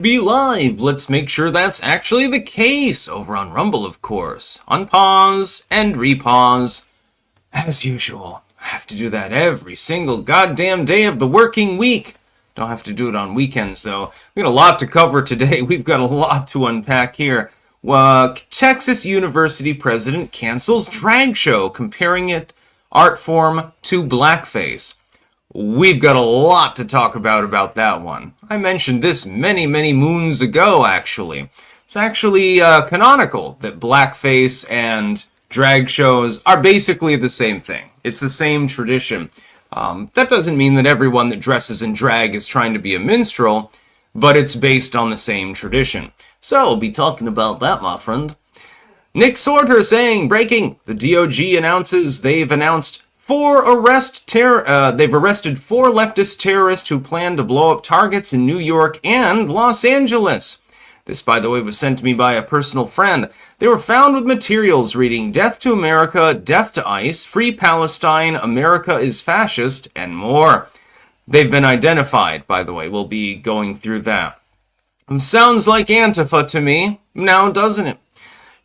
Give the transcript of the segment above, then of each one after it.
Be live. Let's make sure that's actually the case over on Rumble, of course. Unpause and repause. As usual. I have to do that every single goddamn day of the working week. Don't have to do it on weekends, though. We got a lot to cover today. We've got a lot to unpack here. Texas University president cancels drag show, comparing it art form to blackface. We've got a lot to talk about that one. I mentioned this many moons ago, actually. It's actually canonical that blackface and drag shows are basically the same thing. It's the same tradition. That doesn't mean that everyone that dresses in drag is trying to be a minstrel, but it's based on the same tradition. So, we'll be talking about that, my friend. Nick Sorter saying, breaking, the DOJ announces they've arrested 4 leftist terrorists who plan to blow up targets in New York and Los Angeles. This, by the way, was sent to me by a personal friend. They were found with materials reading Death to America, Death to ICE, Free Palestine, America is Fascist, and more. They've been identified, by the way. We'll be going through that. Sounds like Antifa to me, now doesn't it?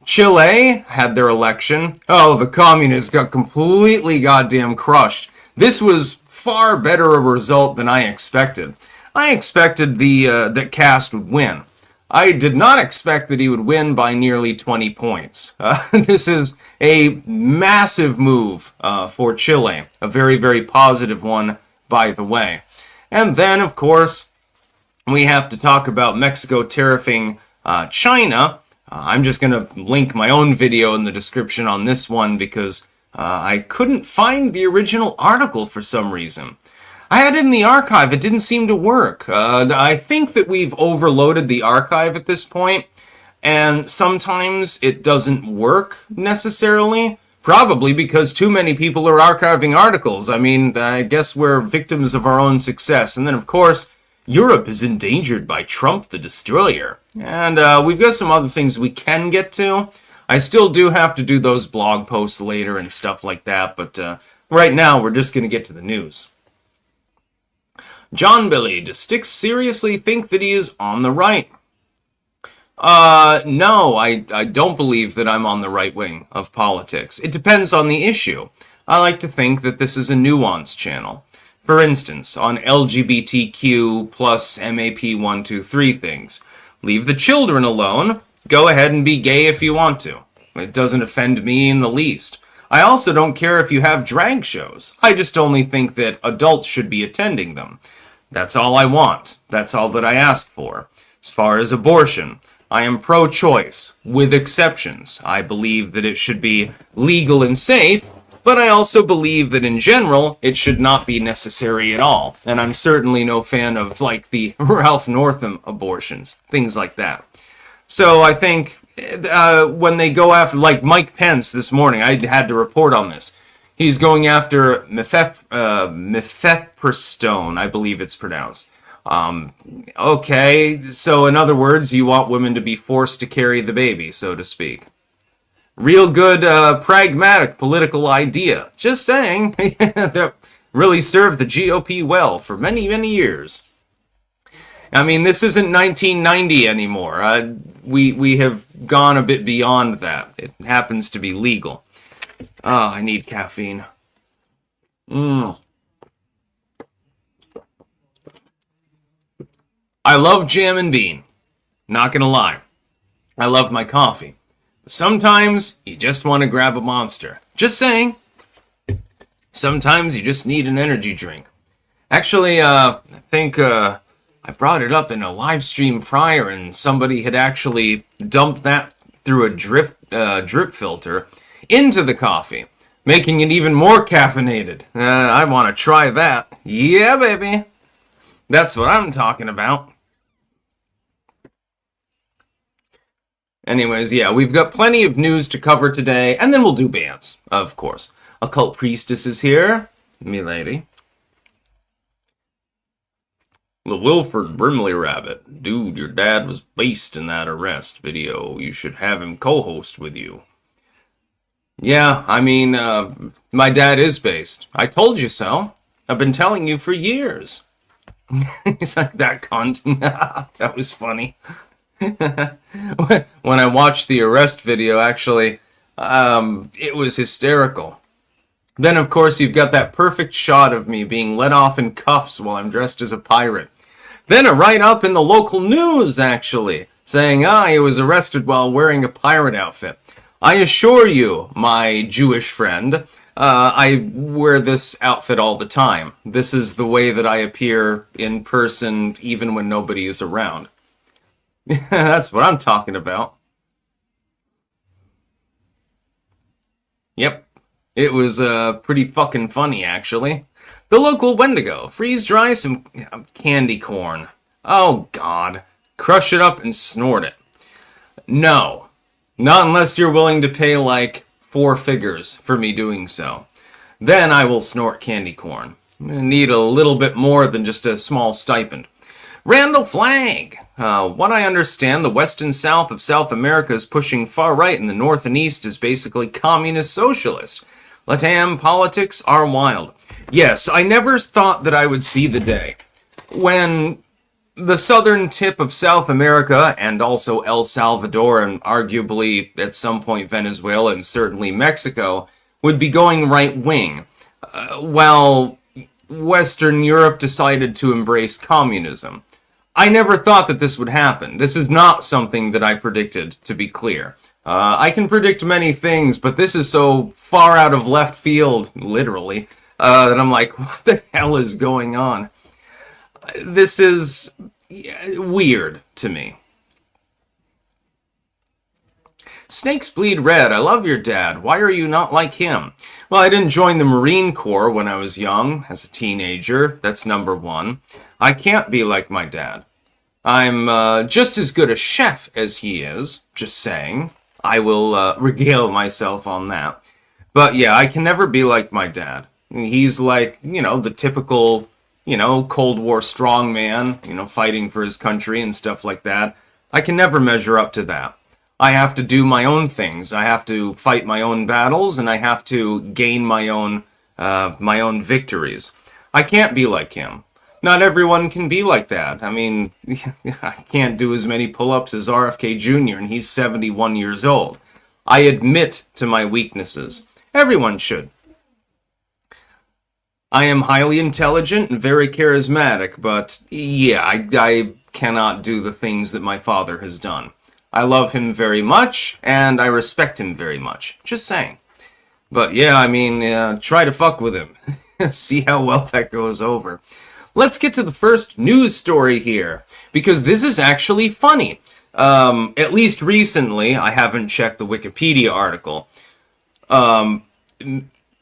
Chile had their election. Oh, the communists got completely goddamn crushed. This was far better a result than I expected. I expected that Cast would win. I did not expect that he would win by nearly 20 points. This is a massive move for Chile. A very positive one, by the way. And then, of course, we have to talk about Mexico tariffing China. I'm just going to link my own video in the description on this one because I couldn't find the original article for some reason. I had it in the archive. It didn't seem to work. I think that we've overloaded the archive at this point, and sometimes it doesn't work necessarily. Probably because too many people are archiving articles. I mean, I guess we're victims of our own success. And then, of course, Europe is endangered by Trump the Destroyer. And we've got some other things we can get to. I still do have to do those blog posts later and stuff like that, but right now we're just going to get to the news. John Billy, does Sticks seriously think that he is on the right? No, I don't believe that I'm on the right wing of politics. It depends on the issue. I like to think that this is a nuanced channel. For instance, on LGBTQ plus MAP123 things. Leave the children alone. Go ahead and be gay if you want to. It doesn't offend me in the least. I also don't care if you have drag shows. I just only think that adults should be attending them. That's all I want. That's all that I ask for. As far as abortion, I am pro-choice, with exceptions. I believe that it should be legal and safe, but I also believe that in general, it should not be necessary at all. And I'm certainly no fan of, like, the Ralph Northam abortions, things like that. So I think when they go after, like Mike Pence this morning, I had to report on this. He's going after mifepristone, I believe it's pronounced. Okay, so in other words, you want women to be forced to carry the baby, so to speak. Real good, pragmatic political idea. Just saying. That really served the GOP well for many years. I mean, this isn't 1990 anymore. We have gone a bit beyond that. It happens to be legal. Oh, I need caffeine. I love jam and bean. Not gonna lie. I love my coffee. Sometimes you just want to grab a Monster. Just saying. Sometimes you just need an energy drink. Actually, I think I brought it up in a live stream prior, and somebody had actually dumped that through a drip filter into the coffee, making it even more caffeinated. I want to try that. Yeah, baby. That's what I'm talking about. Anyways, yeah, we've got plenty of news to cover today, and then we'll do bans, of course. Occult Priestess is here, milady. The Wilford Brimley Rabbit. Dude, your dad was based in that arrest video. You should have him co-host with you. Yeah, I mean, my dad is based. I told you so. I've been telling you for years. He's like, that cunt. That was funny. When I watched the arrest video, actually, it was hysterical. Then, of course, you've got that perfect shot of me being let off in cuffs while I'm dressed as a pirate. Then a write-up in the local news, actually, saying, he was arrested while wearing a pirate outfit. I assure you, my Jewish friend, I wear this outfit all the time. This is the way that I appear in person, even when nobody is around. That's what I'm talking about. Yep. It was pretty fucking funny, actually. The local Wendigo. Freeze dry some candy corn. Oh, God. Crush it up and snort it. No. Not unless you're willing to pay, like, 4 figures for me doing so. Then I will snort candy corn. I'm gonna need a little bit more than just a small stipend. Randall Flagg. What I understand, the west and south of South America is pushing far right, and the north and east is basically communist socialist. Latam politics are wild. Yes, I never thought that I would see the day when the southern tip of South America, and also El Salvador, and arguably at some point Venezuela and certainly Mexico, would be going right-wing, while Western Europe decided to embrace communism. I never thought that this would happen. This is not something that I predicted, to be clear. I can predict many things, but this is so far out of left field, literally, that I'm like, what the hell is going on? This is weird to me. Snakes bleed red. I love your dad. Why are you not like him? Well, I didn't join the Marine Corps when I was young, as a teenager. That's number one. I can't be like my dad. I'm just as good a chef as he is, just saying. I will regale myself on that. But yeah, I can never be like my dad. He's like, the typical, Cold War strongman, fighting for his country and stuff like that. I can never measure up to that. I have to do my own things. I have to fight my own battles, and I have to gain my own victories. I can't be like him. Not everyone can be like that. I mean, I can't do as many pull-ups as RFK Jr., and he's 71 years old. I admit to my weaknesses. Everyone should. I am highly intelligent and very charismatic, but yeah, I cannot do the things that my father has done. I love him very much, and I respect him very much. Just saying. But yeah, I mean, try to fuck with him. See how well that goes over. Let's get to the first news story here, because this is actually funny. At least recently, I haven't checked the Wikipedia article.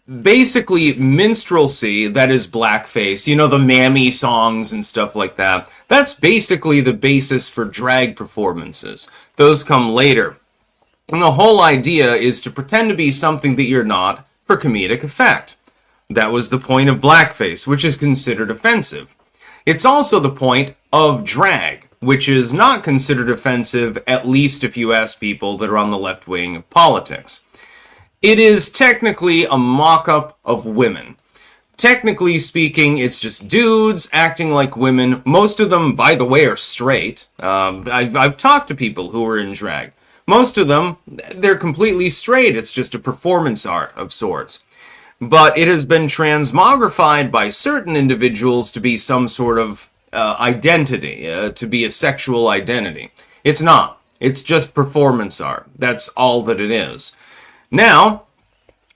Basically, minstrelsy, that is blackface, the mammy songs and stuff like that, that's basically the basis for drag performances. Those come later. And the whole idea is to pretend to be something that you're not for comedic effect. That was the point of blackface, which is considered offensive. It's also the point of drag, which is not considered offensive, at least if you ask people that are on the left wing of politics. It is technically a mock-up of women. Technically speaking, it's just dudes acting like women. Most of them, by the way, are straight. I've talked to people who are in drag. Most of them, they're completely straight. It's just a performance art of sorts. But it has been transmogrified by certain individuals to be some sort of identity, to be a sexual identity. It's not. It's just performance art. That's all that it is. Now,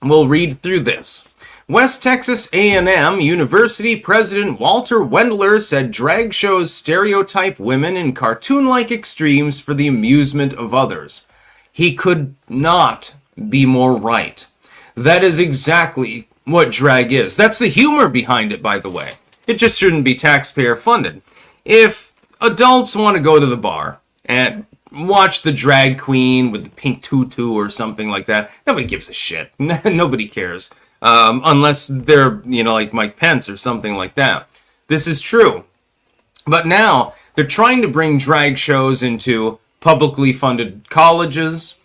we'll read through this. West Texas A&M University President Walter Wendler said drag shows stereotype women in cartoon-like extremes for the amusement of others. He could not be more right. That is exactly what drag is. That's the humor behind it, by the way. It just shouldn't be taxpayer funded. If adults want to go to the bar and watch the drag queen with the pink tutu or something like that, nobody gives a shit. Nobody cares. Unless they're, like Mike Pence or something like that. This is true. But now, they're trying to bring drag shows into publicly funded colleges,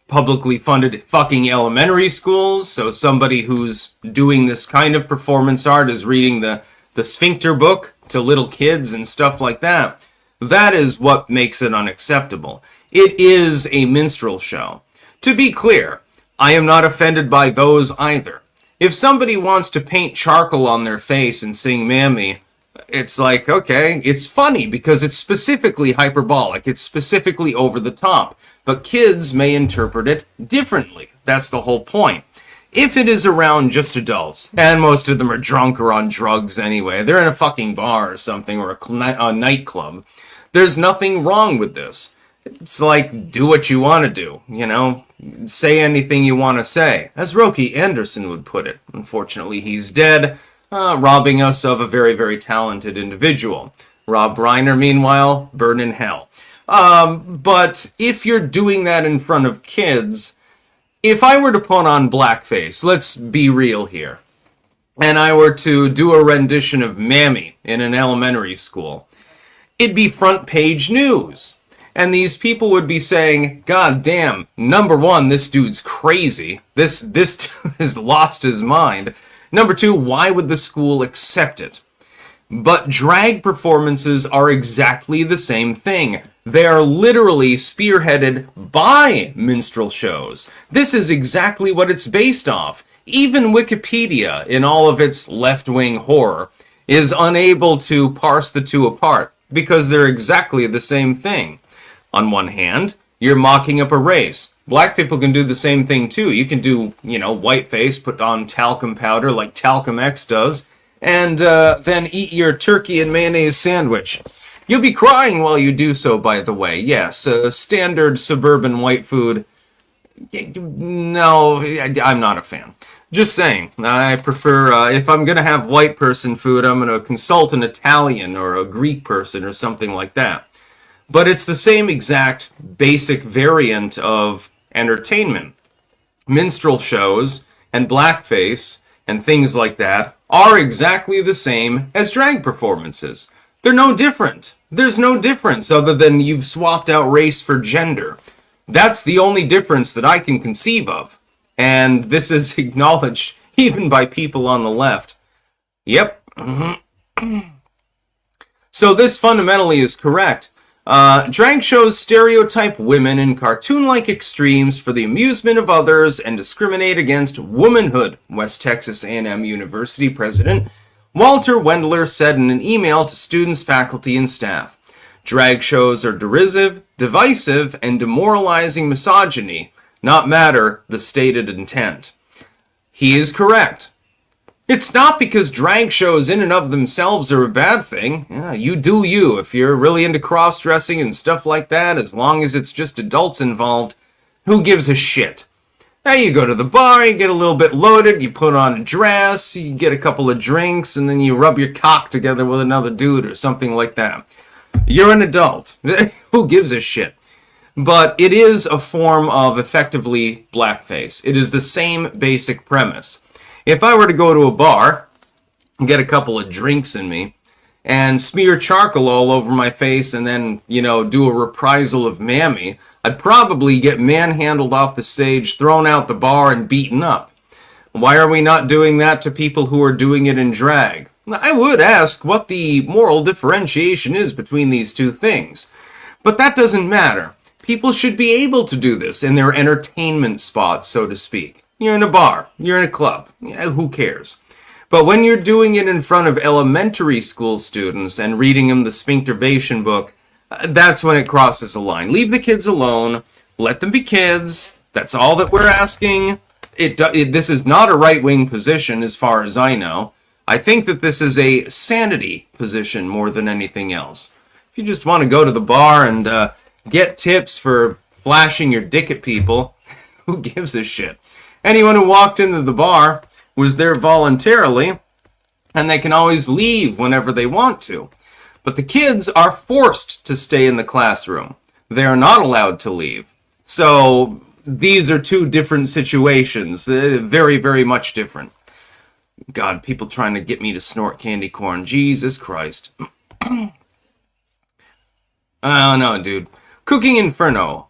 publicly funded fucking elementary schools, so somebody who's doing this kind of performance art is reading the Sphincter book to little kids and stuff like that, that is what makes it unacceptable. It is a minstrel show. To be clear, I am not offended by those either. If somebody wants to paint charcoal on their face and sing Mammy, it's like, okay, it's funny because it's specifically hyperbolic. It's specifically over the top. But kids may interpret it differently. That's the whole point. If it is around just adults, and most of them are drunk or on drugs anyway, they're in a fucking bar or something, or a nightclub, there's nothing wrong with this. It's like, do what you want to do, you know? Say anything you want to say, as Roky Anderson would put it. Unfortunately, he's dead, robbing us of a very, very talented individual. Rob Reiner, meanwhile, burn in hell. But if you're doing that in front of kids, if I were to put on blackface, let's be real here, and I were to do a rendition of Mammy in an elementary school, it'd be front page news. And these people would be saying, God damn, number one, this dude's crazy. This dude has lost his mind. Number two, why would the school accept it? But drag performances are exactly the same thing. They are literally spearheaded by minstrel shows. This is exactly what it's based off. Even Wikipedia, in all of its left-wing horror, is unable to parse the two apart, because they're exactly the same thing. On one hand, you're mocking up a race. Black people can do the same thing too. You can do, whiteface, put on talcum powder like Talcum X does, and then eat your turkey and mayonnaise sandwich. You'll be crying while you do so, by the way. Yes, standard suburban white food. No, I'm not a fan. Just saying, I prefer, if I'm going to have white person food, I'm going to consult an Italian or a Greek person or something like that. But it's the same exact basic variant of entertainment. Minstrel shows and blackface and things like that are exactly the same as drag performances. They're no different. There's no difference other than you've swapped out race for gender. That's the only difference that I can conceive of. And this is acknowledged even by people on the left. Yep. So this fundamentally is correct. Drag shows stereotype women in cartoon-like extremes for the amusement of others and discriminate against womanhood, West Texas A&M University President Walter Wendler said in an email to students, faculty, and staff. Drag shows are derisive, divisive, and demoralizing misogyny, not matter the stated intent. He is correct. It's not because drag shows in and of themselves are a bad thing. Yeah, you do you. If you're really into cross-dressing and stuff like that, as long as it's just adults involved, who gives a shit? Now you go to the bar, you get a little bit loaded, you put on a dress, you get a couple of drinks, and then you rub your cock together with another dude or something like that. You're an adult. Who gives a shit? But it is a form of effectively blackface. It is the same basic premise. If I were to go to a bar, get a couple of drinks in me, and smear charcoal all over my face and then, do a reprisal of Mammy, I'd probably get manhandled off the stage, thrown out the bar, and beaten up. Why are we not doing that to people who are doing it in drag? I would ask what the moral differentiation is between these two things. But that doesn't matter. People should be able to do this in their entertainment spots, so to speak. You're in a bar, you're in a club, who cares? But when you're doing it in front of elementary school students and reading them the Sphincterbation book, that's when it crosses a line. Leave the kids alone, let them be kids, that's all that we're asking. This is not a right-wing position as far as I know. I think that this is a sanity position more than anything else. If you just want to go to the bar and get tips for flashing your dick at people, who gives a shit? Anyone who walked into the bar was there voluntarily, and they can always leave whenever they want to. But the kids are forced to stay in the classroom. They are not allowed to leave. So these are two different situations, very, very much different. God, people trying to get me to snort candy corn. Jesus Christ. Oh, no, dude. Cooking Inferno.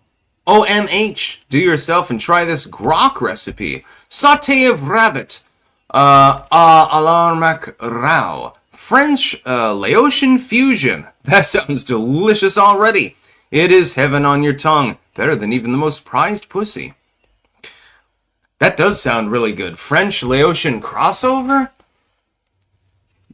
OMH. Do yourself and try this grok recipe. Sauté of rabbit. Alarmak rao. French Laotian fusion. That sounds delicious already. It is heaven on your tongue. Better than even the most prized pussy. That does sound really good. French Laotian crossover?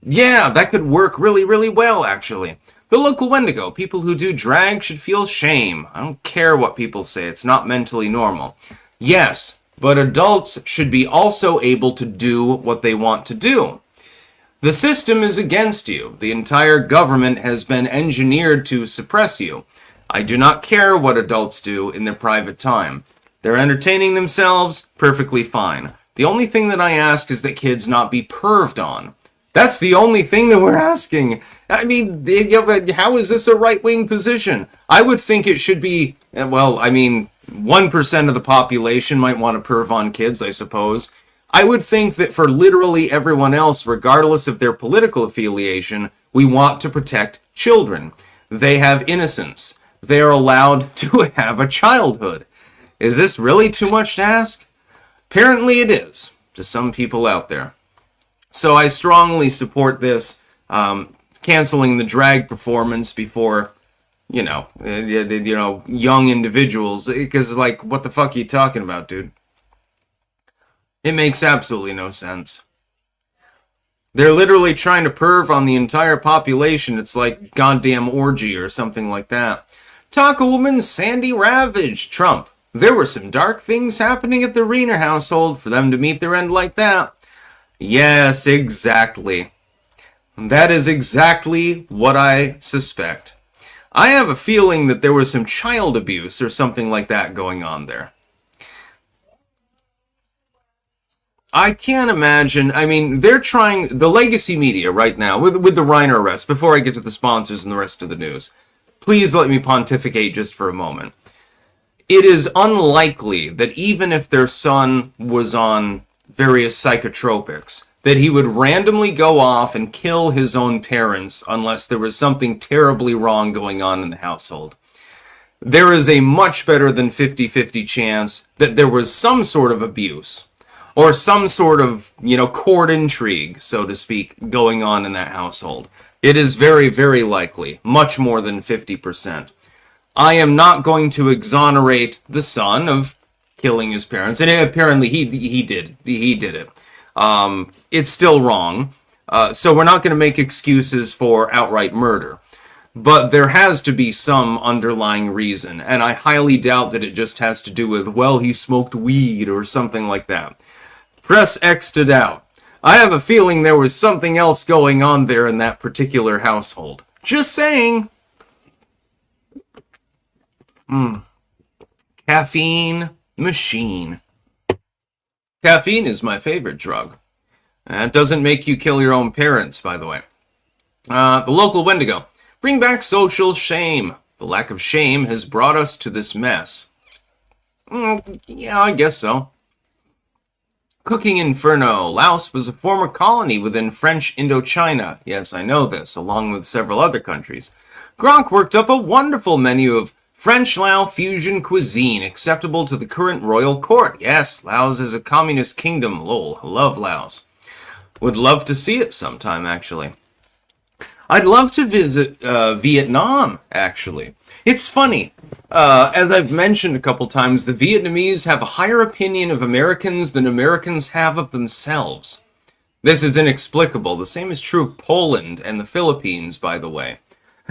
Yeah, that could work really, really well, actually. The local Wendigo. People who do drag should feel shame. I don't care what people say. It's not mentally normal. Yes, but adults should be also able to do what they want to do. The system is against you. The entire government has been engineered to suppress you. I do not care what adults do in their private time. They're entertaining themselves, perfectly fine. The only thing that I ask is that kids not be perved on. That's the only thing that we're asking. I mean, how is this a right-wing position? I would think it should be, well, I mean, 1% of the population might want to perv on kids, I suppose. I would think that for literally everyone else, regardless of their political affiliation, we want to protect children. They have innocence. They are allowed to have a childhood. Is this really too much to ask? Apparently it is, to some people out there. So I strongly support this, canceling the drag performance before, young individuals. Because, like, what the fuck are you talking about, dude? It makes absolutely no sense. They're literally trying to perv on the entire population. It's like goddamn orgy or something like that. Taco Woman Sandy Ravage. Trump. There were some dark things happening at the Reiner household for them to meet their end like that. Yes, exactly. That is exactly what I suspect. I have a feeling that there was some child abuse or something like that going on there. I can't imagine. I mean, they're trying, the legacy media right now, with the Reiner arrest, before I get to the sponsors and the rest of the news, please let me pontificate just for a moment. It is unlikely that even if their son was on various psychotropics, that he would randomly go off and kill his own parents unless there was something terribly wrong going on in the household. There is a much better than 50-50 chance that there was some sort of abuse or some sort of, court intrigue, so to speak, going on in that household. It is very, very likely, much more than 50%. I am not going to exonerate the son of killing his parents, and apparently he did it. It's still wrong, so we're not going to make excuses for outright murder. But there has to be some underlying reason, and I highly doubt that it just has to do with, well, he smoked weed or something like that. Press X'd it out. I have a feeling there was something else going on there in that particular household. Just saying. Caffeine machine. Caffeine is my favorite drug. It doesn't make you kill your own parents, by the way. The local Wendigo. Bring back social shame. The lack of shame has brought us to this mess. Yeah, I guess so. Cooking Inferno. Laos was a former colony within French Indochina. Yes, I know this, along with several other countries. Gronk worked up a wonderful menu of French-Lao fusion cuisine acceptable to the current royal court. Yes, Laos is a communist kingdom. Lol, love Laos. Would love to see it sometime, actually. I'd love to visit Vietnam, actually. It's funny. As I've mentioned a couple times, the Vietnamese have a higher opinion of Americans than Americans have of themselves. This is inexplicable. The same is true of Poland and the Philippines, by the way.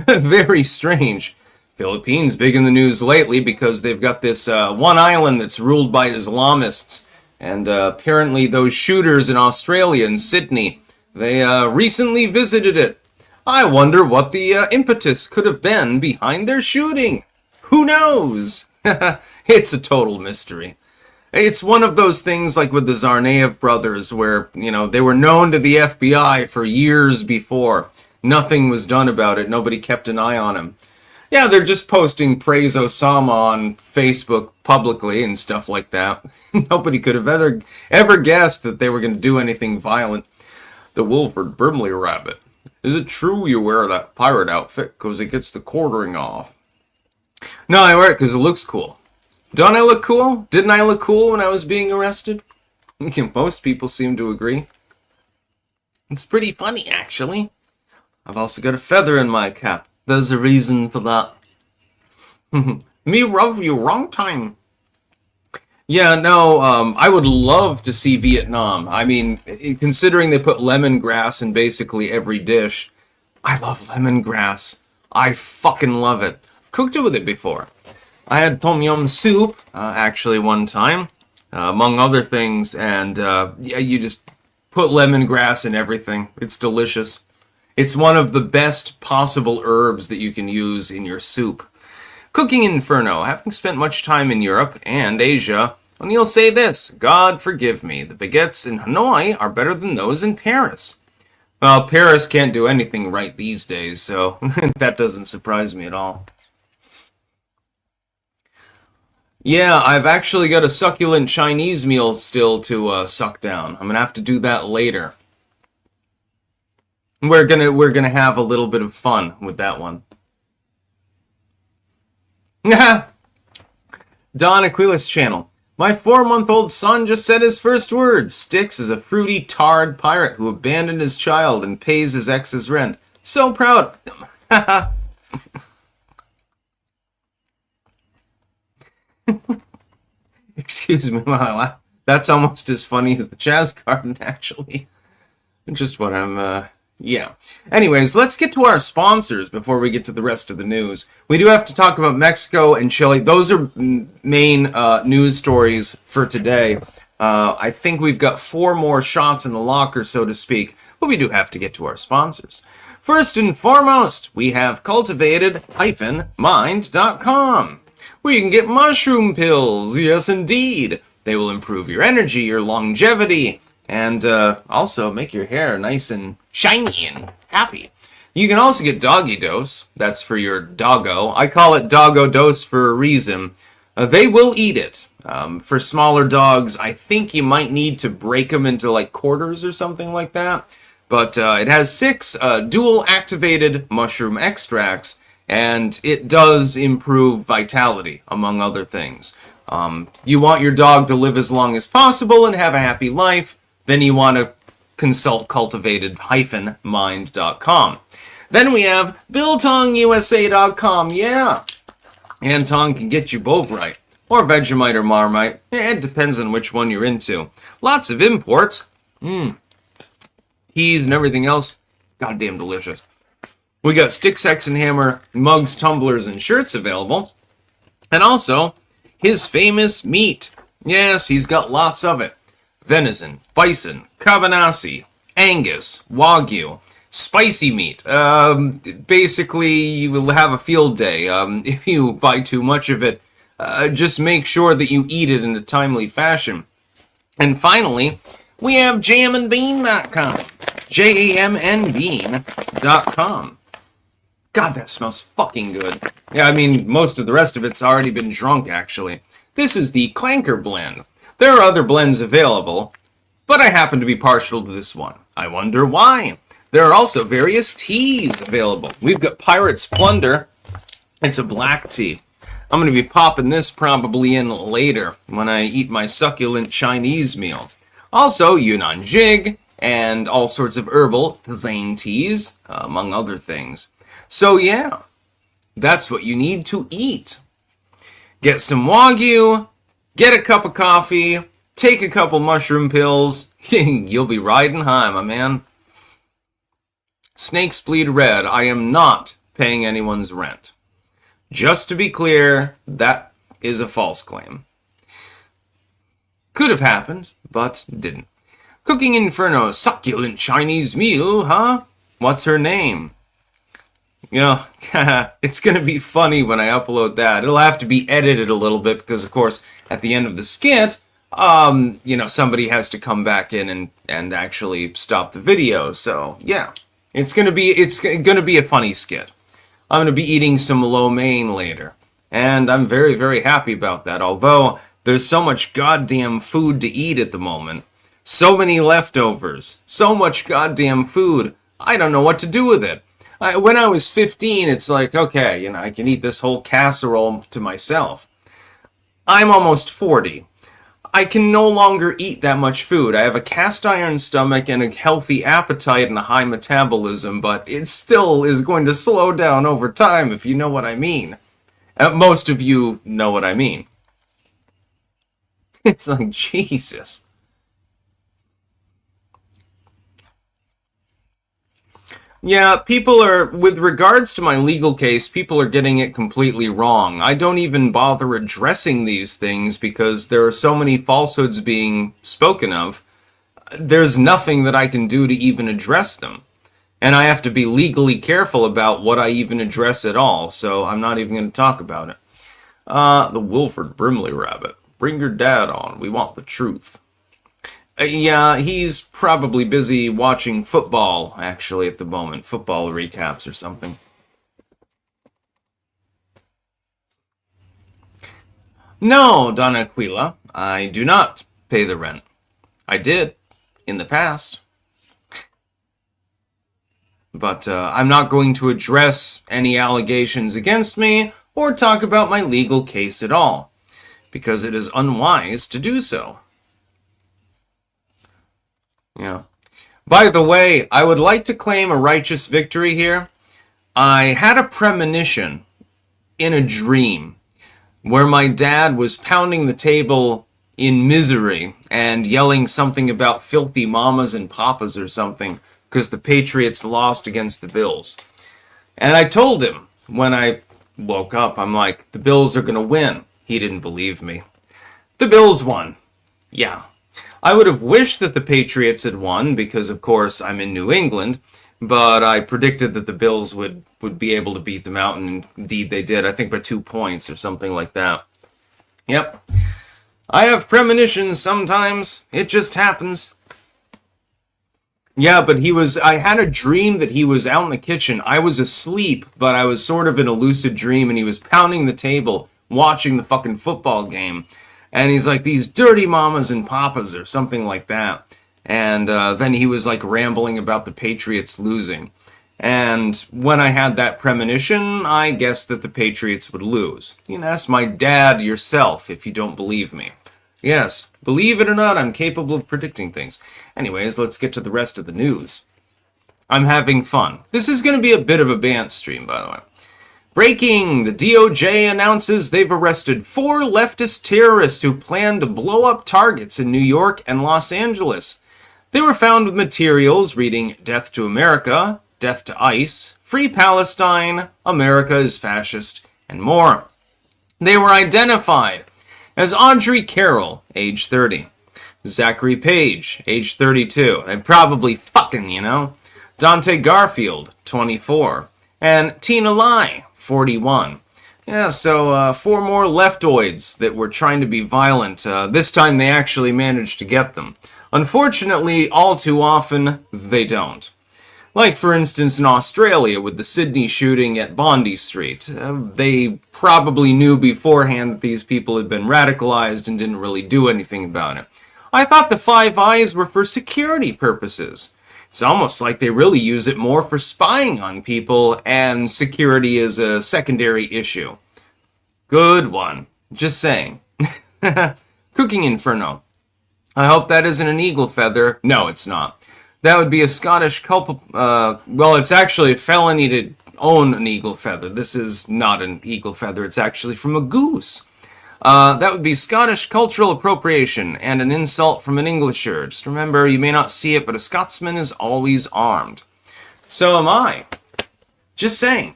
Very strange. Philippines big in the news lately because they've got this one island that's ruled by Islamists. And apparently those shooters in Australia and Sydney, they recently visited it. I wonder what the impetus could have been behind their shooting. Who knows? It's a total mystery. It's one of those things like with the Tsarnaev brothers where, they were known to the FBI for years before. Nothing was done about it. Nobody kept an eye on them. Yeah, they're just posting praise Osama on Facebook publicly and stuff like that. Nobody could have ever guessed that they were going to do anything violent. The Wilford Brimley rabbit. Is it true you wear that pirate outfit because it gets the quartering off? No, I wear it because it looks cool. Don't I look cool? Didn't I look cool when I was being arrested? Most people seem to agree. It's pretty funny, actually. I've also got a feather in my cap. There's a reason for that. Me love you, wrong time. Yeah, no, I would love to see Vietnam. I mean, considering they put lemongrass in basically every dish, I love lemongrass. I fucking love it. I've cooked it with it before. I had tom yum soup, actually, one time, among other things, and yeah, you just put lemongrass in everything. It's delicious. It's one of the best possible herbs that you can use in your soup. Cooking Inferno. Having spent much time in Europe and Asia, O'Neill say this: God forgive me, the baguettes in Hanoi are better than those in Paris. Well, Paris can't do anything right these days, so that doesn't surprise me at all. Yeah, I've actually got a succulent Chinese meal still to suck down. I'm gonna have to do that later. We're gonna have a little bit of fun with that one. Don Aquila's channel. My 4-month-old son just said his first words. Styx is a fruity, tarred pirate who abandoned his child and pays his ex's rent. So proud of him. Excuse me while I laugh. That's almost as funny as the jazz garden, actually. Just what I'm, yeah. Anyways, let's get to our sponsors before we get to the rest of the news. We do have to talk about Mexico and Chile. Those are main news stories for today. I think we've got 4 more shots in the locker, so to speak, but we do have to get to our sponsors. First and foremost, we have cultivated-mind.com, where you can get mushroom pills. Yes, indeed. They will improve your energy, your longevity, and also make your hair nice and shiny and happy. You can also get Doggy Dose. That's for your doggo. I call it Doggo Dose for a reason. They will eat it. For smaller dogs, I think you might need to break them into like quarters or something like that. But it has 6 dual-activated mushroom extracts, and it does improve vitality, among other things. You want your dog to live as long as possible and have a happy life, then you want to consult cultivated-mind.com. Then we have BiltongUSA.com. Yeah, Anton can get you both right. Or Vegemite or Marmite. It depends on which one you're into. Lots of imports. Teas and everything else. Goddamn delicious. We got Stick, Sex, and Hammer mugs, tumblers, and shirts available. And also, his famous meat. Yes, he's got lots of it. Venison, bison, cabanassi, Angus, Wagyu, spicy meat. Basically, you will have a field day. If you buy too much of it, just make sure that you eat it in a timely fashion. And finally, we have jamandbean.com. jamnbean.com. God, that smells fucking good. Yeah, I mean, most of the rest of it's already been drunk, actually. This is the Clanker blend. There are other blends available, but I happen to be partial to this one. I wonder why. There are also various teas available. We've got Pirate Splendor. It's a black tea. I'm going to be popping this probably in later when I eat my succulent Chinese meal. Also, Yunnan Jig and all sorts of herbal tisane teas, among other things. So yeah, that's what you need to eat. Get some Wagyu, get a cup of coffee, take a couple mushroom pills. You'll be riding high, my man. Snakes bleed red. I am not paying anyone's rent. Just to be clear, that is a false claim. Could have happened, but didn't. Cooking Inferno, succulent Chinese meal, huh? What's her name? You know, it's going to be funny when I upload that. It'll have to be edited a little bit because, of course, at the end of the skit, you know, somebody has to come back in and actually stop the video. So, yeah, it's going to be a funny skit. I'm going to be eating some lo mein later, and I'm very, very happy about that. Although there's so much goddamn food to eat at the moment, so many leftovers, so much goddamn food, I don't know what to do with it. When I was 15, it's like, okay, you know, I can eat this whole casserole to myself. I'm almost 40. I can no longer eat that much food. I have a cast iron stomach and a healthy appetite and a high metabolism, but it still is going to slow down over time, if you know what I mean. Most of you know what I mean. It's like, Jesus. Yeah, people are, with regards to my legal case, people are getting it completely wrong. I don't even bother addressing these things because there are so many falsehoods being spoken of. There's nothing that I can do to even address them. And I have to be legally careful about what I even address at all, so I'm not even going to talk about it. The Wilford Brimley rabbit. Bring your dad on. We want the truth. Yeah, he's probably busy watching football, actually, at the moment. Football recaps or something. No, Donna Aquila, I do not pay the rent. I did, in the past. But I'm not going to address any allegations against me or talk about my legal case at all, because it is unwise to do so. Yeah. By the way, I would like to claim a righteous victory here. I had a premonition in a dream where my dad was pounding the table in misery and yelling something about filthy mamas and papas or something because the Patriots lost against the Bills. And I told him when I woke up, I'm like, the Bills are going to win. He didn't believe me. The Bills won. Yeah. I would have wished that the Patriots had won because, of course, I'm in New England, but I predicted that the Bills would be able to beat them out, and indeed they did. I think by 2 points or something like that. Yep. I have premonitions sometimes. It just happens. Yeah, but I had a dream that he was out in the kitchen. I was asleep, but I was sort of in a lucid dream, and he was pounding the table, watching the fucking football game. And he's like, these dirty mamas and papas or something like that. And then he was like rambling about the Patriots losing. And when I had that premonition, I guessed that the Patriots would lose. You can ask my dad yourself if you don't believe me. Yes, believe it or not, I'm capable of predicting things. Anyways, let's get to the rest of the news. I'm having fun. This is going to be a bit of a bant stream, by the way. Breaking! The DOJ announces they've arrested 4 leftist terrorists who plan to blow up targets in New York and Los Angeles. They were found with materials reading Death to America, Death to ICE, Free Palestine, America is Fascist, and more. They were identified as Audrey Carroll, age 30, Zachary Page, age 32, and probably fucking, Dante Garfield, 24, and Tina Lai, 41. Yeah, so 4 more leftoids that were trying to be violent. This time they actually managed to get them. Unfortunately, all too often, they don't. Like, for instance, in Australia with the Sydney shooting at Bondi Street. They probably knew beforehand that these people had been radicalized and didn't really do anything about it. I thought the 5 Eyes were for security purposes. It's almost like they really use it more for spying on people, and security is a secondary issue. Good one. Just saying. Cooking Inferno. I hope that isn't an eagle feather. No, it's not. That would be a Scottish well, it's actually a felony to own an eagle feather. This is not an eagle feather. It's actually from a goose. That would be Scottish cultural appropriation and an insult from an Englisher. Just remember, you may not see it, but a Scotsman is always armed. So am I. Just saying.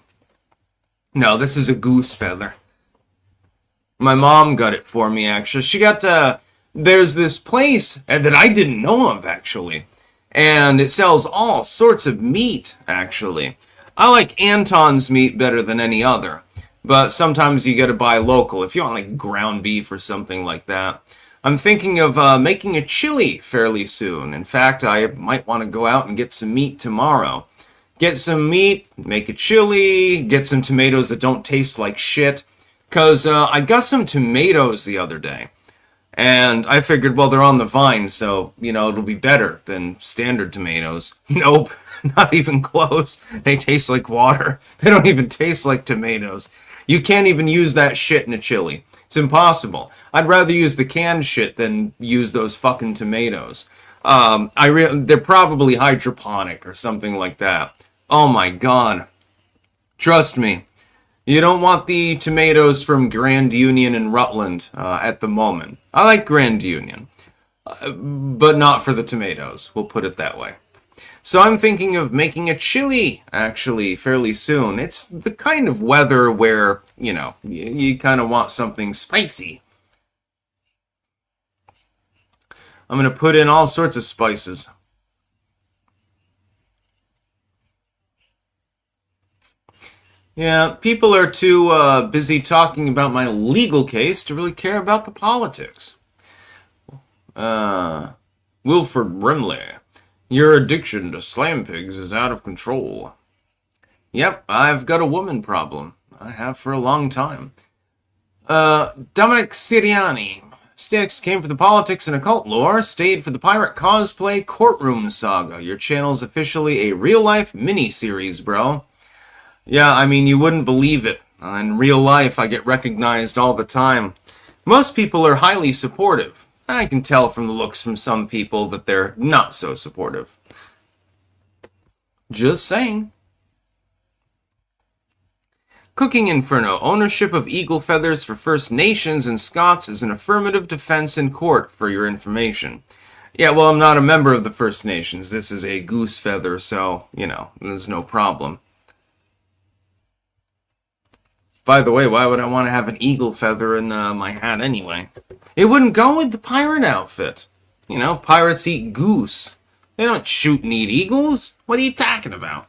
No, this is a goose feather. My mom got it for me, actually. She got, there's this place that I didn't know of, actually. And it sells all sorts of meat, actually. I like Anton's meat better than any other. But sometimes you gotta buy local if you want like ground beef or something like that. I'm thinking of making a chili fairly soon. In fact, I might want to go out and get some meat tomorrow. Get some meat, make a chili, get some tomatoes that don't taste like shit. Because I got some tomatoes the other day. And I figured, well, they're on the vine, so, it'll be better than standard tomatoes. Nope, not even close. They taste like water. They don't even taste like tomatoes. You can't even use that shit in a chili. It's impossible. I'd rather use the canned shit than use those fucking tomatoes. They're probably hydroponic or something like that. Oh my god. Trust me. You don't want the tomatoes from Grand Union and Rutland at the moment. I like Grand Union, but not for the tomatoes. We'll put it that way. So I'm thinking of making a chili, actually, fairly soon. It's the kind of weather where, you kind of want something spicy. I'm going to put in all sorts of spices. Yeah, people are too busy talking about my legal case to really care about the politics. Wilford Brimley. Your addiction to slam pigs is out of control. Yep, I've got a woman problem. I have for a long time. Dominic Siriani. Styx came for the politics and occult lore, stayed for the pirate cosplay courtroom saga. Your channel's officially a real-life mini-series, bro. Yeah, I mean, you wouldn't believe it. In real life, I get recognized all the time. Most people are highly supportive. I can tell from the looks from some people that they're not so supportive. Just saying. Cooking Inferno. Ownership of eagle feathers for First Nations and Scots is an affirmative defense in court, for your information. Yeah, well, I'm not a member of the First Nations. This is a goose feather, so, there's no problem. By the way, why would I want to have an eagle feather in my hat anyway? It wouldn't go with the pirate outfit. Pirates eat goose. They don't shoot and eat eagles. What are you talking about?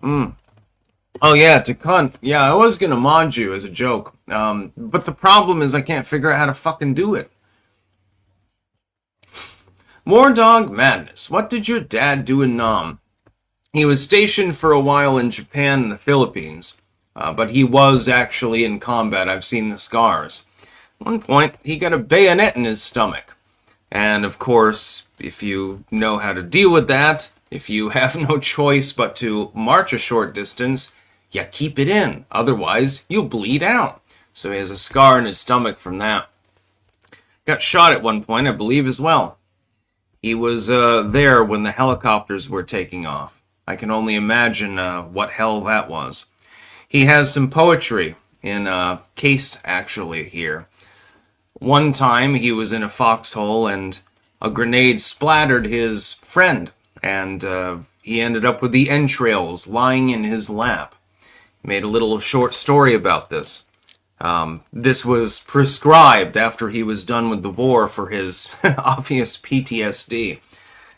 Oh yeah, to cunt. Yeah, I was gonna mod you as a joke. But the problem is I can't figure out how to fucking do it. More dog madness. What did your dad do in Nam? He was stationed for a while in Japan and the Philippines, but he was actually in combat. I've seen the scars. At one point, he got a bayonet in his stomach. And of course, if you know how to deal with that, if you have no choice but to march a short distance, you keep it in. Otherwise, you'll bleed out. So he has a scar in his stomach from that. Got shot at one point, I believe, as well. He was there when the helicopters were taking off. I can only imagine what hell that was. He has some poetry in a case, actually, here. One time, he was in a foxhole, and a grenade splattered his friend, and he ended up with the entrails lying in his lap. He made a little short story about this. This was prescribed after he was done with the war for his obvious PTSD.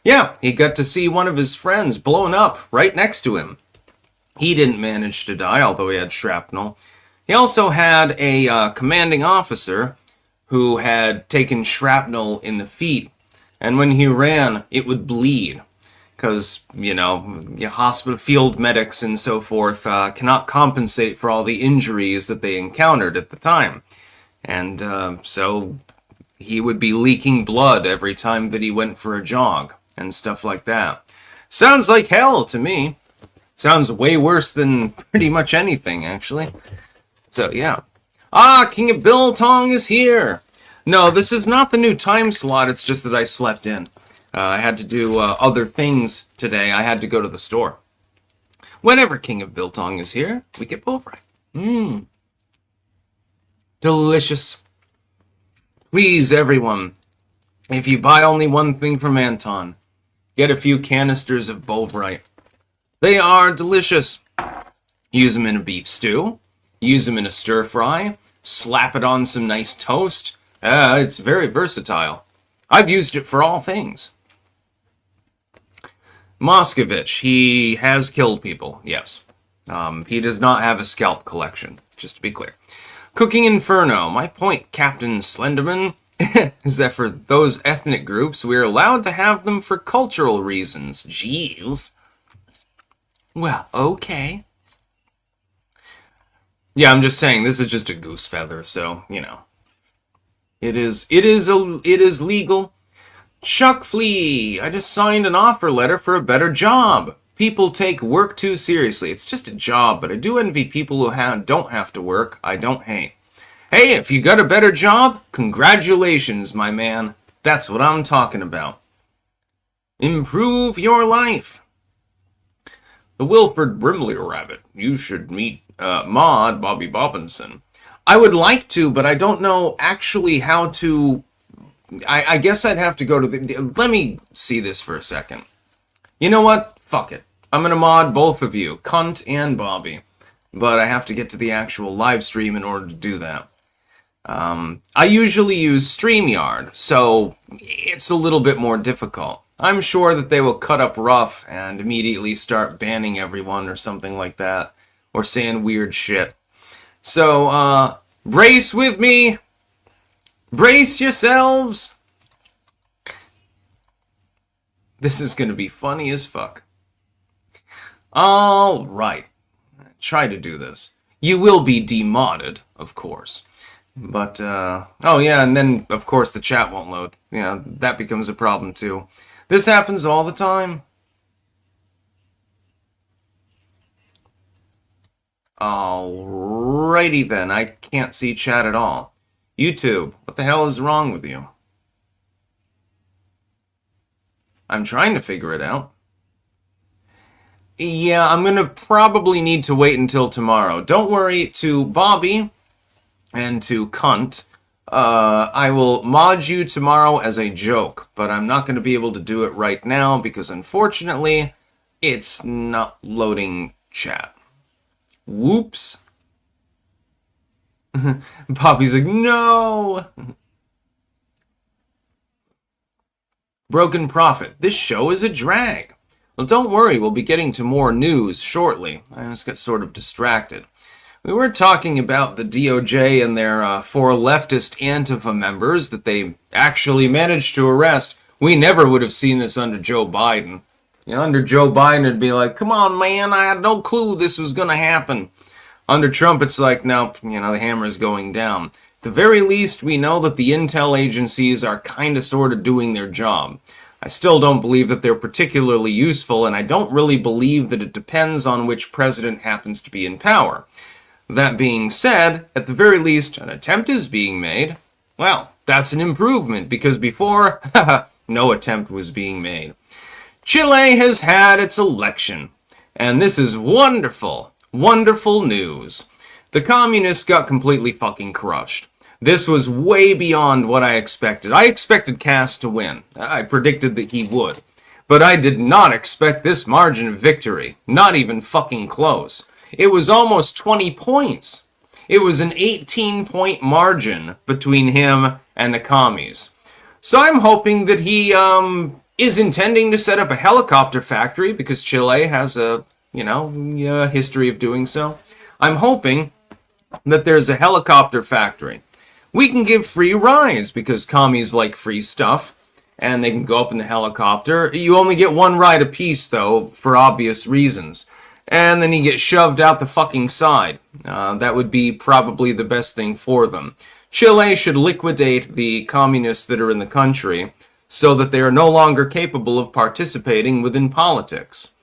Yeah, he got to see one of his friends blown up right next to him. He didn't manage to die, although he had shrapnel. He also had a commanding officer who had taken shrapnel in the feet, and when he ran, it would bleed. Because, hospital field medics and so forth cannot compensate for all the injuries that they encountered at the time. And so he would be leaking blood every time that he went for a jog and stuff like that. Sounds like hell to me. Sounds way worse than pretty much anything, actually. So, yeah. King of Biltong is here! No, this is not the new time slot, it's just that I slept in. I had to do other things today. I had to go to the store. Whenever King of Biltong is here, we get bull fry. Delicious. Please, everyone, if you buy only one thing from Anton, get a few canisters of Bovrite. They are delicious. Use them in a beef stew. Use them in a stir fry. Slap it on some nice toast. It's very versatile. I've used it for all things. Moscovich, he has killed people, yes. He does not have a scalp collection, just to be clear. Cooking Inferno. My point, Captain Slenderman, is that for those ethnic groups, we're allowed to have them for cultural reasons. Jeez. Well, okay. Yeah, I'm just saying, this is just a goose feather, so, It is legal. Chuck Flea, I just signed an offer letter for a better job. People take work too seriously. It's just a job, but I do envy people who don't have to work. I don't hate. Hey, if you got a better job, congratulations, my man. That's what I'm talking about. Improve your life. The Wilford Brimley Rabbit. You should meet Maud Bobby Bobbinson. I would like to, but I don't know actually how to... I guess I'd have to go to the... Let me see this for a second. You know what? Fuck it. I'm going to mod both of you, Cunt and Bobby. But I have to get to the actual live stream in order to do that. I usually use StreamYard, so it's a little bit more difficult. I'm sure that they will cut up rough and immediately start banning everyone or something like that. Or saying weird shit. So, brace with me. Brace yourselves. This is going to be funny as fuck. All right. Try to do this. You will be demodded, of course. But, oh yeah, and then, of course, the chat won't load. Yeah, that becomes a problem, too. This happens all the time. Alrighty then, I can't see chat at all. YouTube, what the hell is wrong with you? I'm trying to figure it out. Yeah, I'm gonna probably need to wait until tomorrow. Don't worry, to Bobby and to Cunt, I will mod you tomorrow as a joke, but I'm not gonna be able to do it right now because unfortunately, it's not loading chat. Whoops. Bobby's like, no! Broken Prophet. This show is a drag. Well, don't worry, we'll be getting to more news shortly. I just got sort of distracted. We were talking about the DOJ and their 4 leftist Antifa members that they actually managed to arrest. We never would have seen this under Joe Biden. You know, under Joe Biden, it'd be like, come on, man, I had no clue this was going to happen. Under Trump, it's like, nope, you know, the hammer's going down. At the very least, we know that the intel agencies are kind of sort of doing their job. I still don't believe that they're particularly useful, and I don't really believe that it depends on which president happens to be in power. That being said, at the very least, an attempt is being made. Well, that's an improvement, because before, no attempt was being made. Chile has had its election, and this is wonderful, wonderful news. The communists got completely fucking crushed. This was way beyond what I expected. I expected Cast to win. I predicted that he would. But I did not expect this margin of victory. Not even fucking close. It was almost 20 points. It was an 18-point margin between him and the commies. So I'm hoping that he is intending to set up a helicopter factory because Chile has a, history of doing so. I'm hoping that there's a helicopter factory. We can give free rides because commies like free stuff and they can go up in the helicopter. You only get one ride apiece though for obvious reasons. And then you get shoved out the fucking side. That would be probably the best thing for them. Chile should liquidate the communists that are in the country so that they are no longer capable of participating within politics.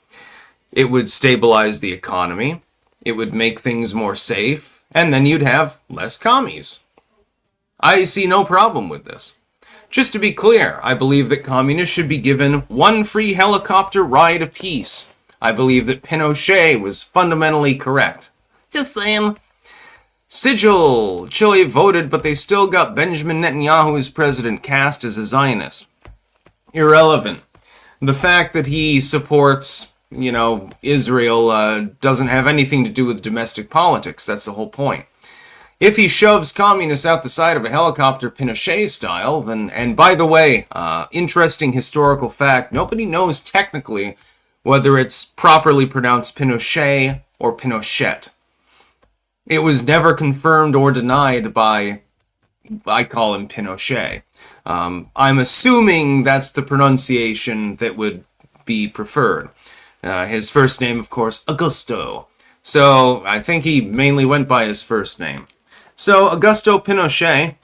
It would stabilize the economy. It would make things more safe. And then you'd have less commies. I see no problem with this. Just to be clear, I believe that communists should be given one free helicopter ride apiece. I believe that Pinochet was fundamentally correct. Just saying. Sigil. Chile voted, but they still got Benjamin Netanyahu as president, cast as a Zionist. Irrelevant. The fact that he supports, Israel doesn't have anything to do with domestic politics. That's the whole point. If he shoves communists out the side of a helicopter Pinochet style, then, and by the way, interesting historical fact, nobody knows technically whether it's properly pronounced Pinochet or Pinochet. It was never confirmed or denied by, I call him Pinochet. I'm assuming that's the pronunciation that would be preferred. His first name, of course, Augusto. So I think he mainly went by his first name. So Augusto Pinochet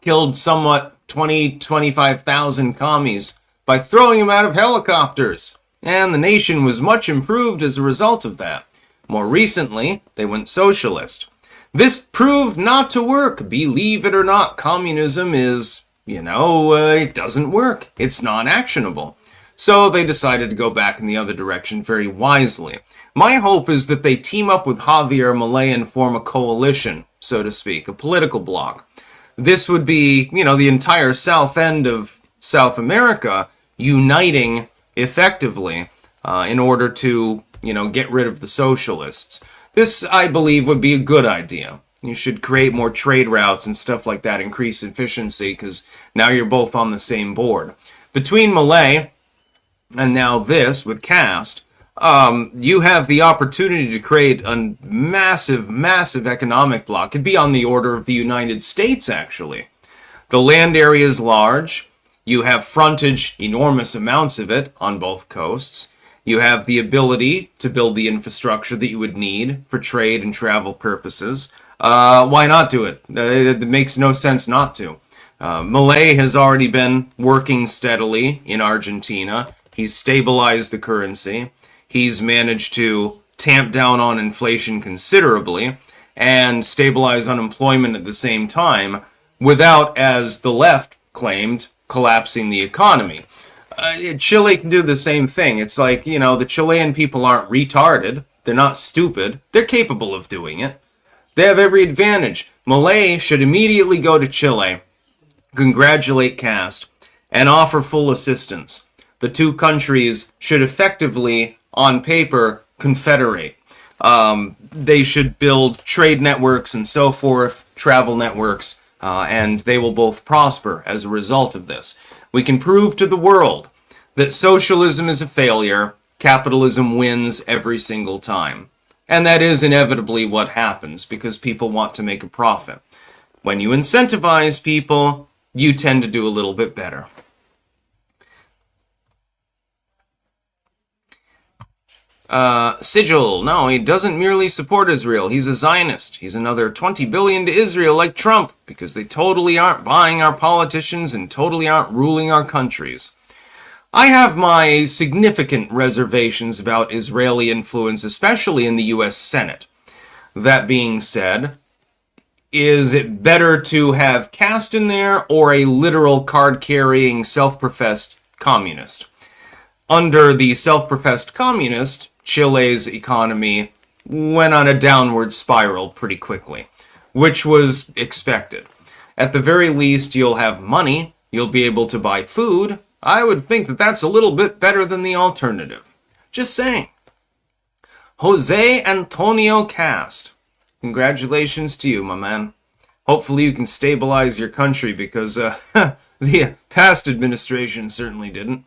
killed somewhat 25,000 commies by throwing them out of helicopters. and the nation was much improved as a result of that. More recently, they went socialist. This proved not to work. Believe it or not, communism is, it doesn't work. It's non-actionable. So they decided to go back in the other direction very wisely. My hope is that they team up with Javier Milei and form a coalition, so to speak, a political bloc. This would be, the entire south end of South America uniting effectively in order to, get rid of the socialists. This, I believe, would be a good idea. You should create more trade routes and stuff like that, increase efficiency, because now you're both on the same board. Between Milei and now this, with Cast, you have the opportunity to create a massive, massive economic bloc. It'd be on the order of the United States, actually. The land area is large. You have frontage, enormous amounts of it, on both coasts. You have the ability to build the infrastructure that you would need for trade and travel purposes. Why not do it? It makes no sense not to. Milei has already been working steadily in Argentina. He's stabilized the currency. He's managed to tamp down on inflation considerably and stabilize unemployment at the same time without, as the left claimed, collapsing the economy. Chile can do the same thing. It's like, the Chilean people aren't retarded. They're not stupid. They're capable of doing it. They have every advantage. Milei should immediately go to Chile, congratulate Cast, and offer full assistance. The two countries should effectively, on paper, confederate. They should build trade networks and so forth, travel networks, and they will both prosper as a result of this. We can prove to the world that socialism is a failure, capitalism wins every single time. And that is inevitably what happens because people want to make a profit. When you incentivize people, you tend to do a little bit better. Sigil, no, he doesn't merely support Israel. He's a Zionist. He's another $20 billion to Israel like Trump because they totally aren't buying our politicians and totally aren't ruling our countries. I have my significant reservations about Israeli influence, especially in the U.S. Senate. That being said, is it better to have Cast in there or a literal card-carrying, self-professed communist? Under the self-professed communist, Chile's economy went on a downward spiral pretty quickly, which was expected. At the very least, you'll have money, you'll be able to buy food. I would think that that's a little bit better than the alternative. Just saying. Jose Antonio Cast. Congratulations to you, my man. Hopefully you can stabilize your country because the past administration certainly didn't.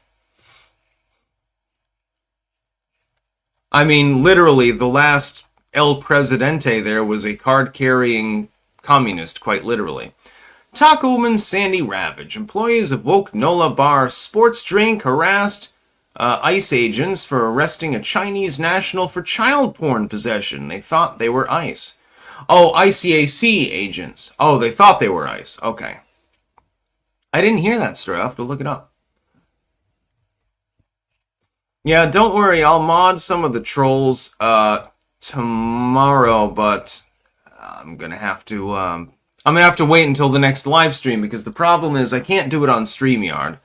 I mean, literally, the last El Presidente there was a card-carrying communist, quite literally. Taco Woman Sandy Ravage. Employees of Woke Nola Bar Sports Drink harassed ICE agents for arresting a Chinese national for child porn possession. They thought they were ICE. Oh, ICAC agents. Oh, they thought they were ICE. Okay. I didn't hear that story. I'll have to look it up. Yeah, don't worry. I'll mod some of the trolls tomorrow, but I'm gonna have to wait until the next live stream because the problem is I can't do it on StreamYard.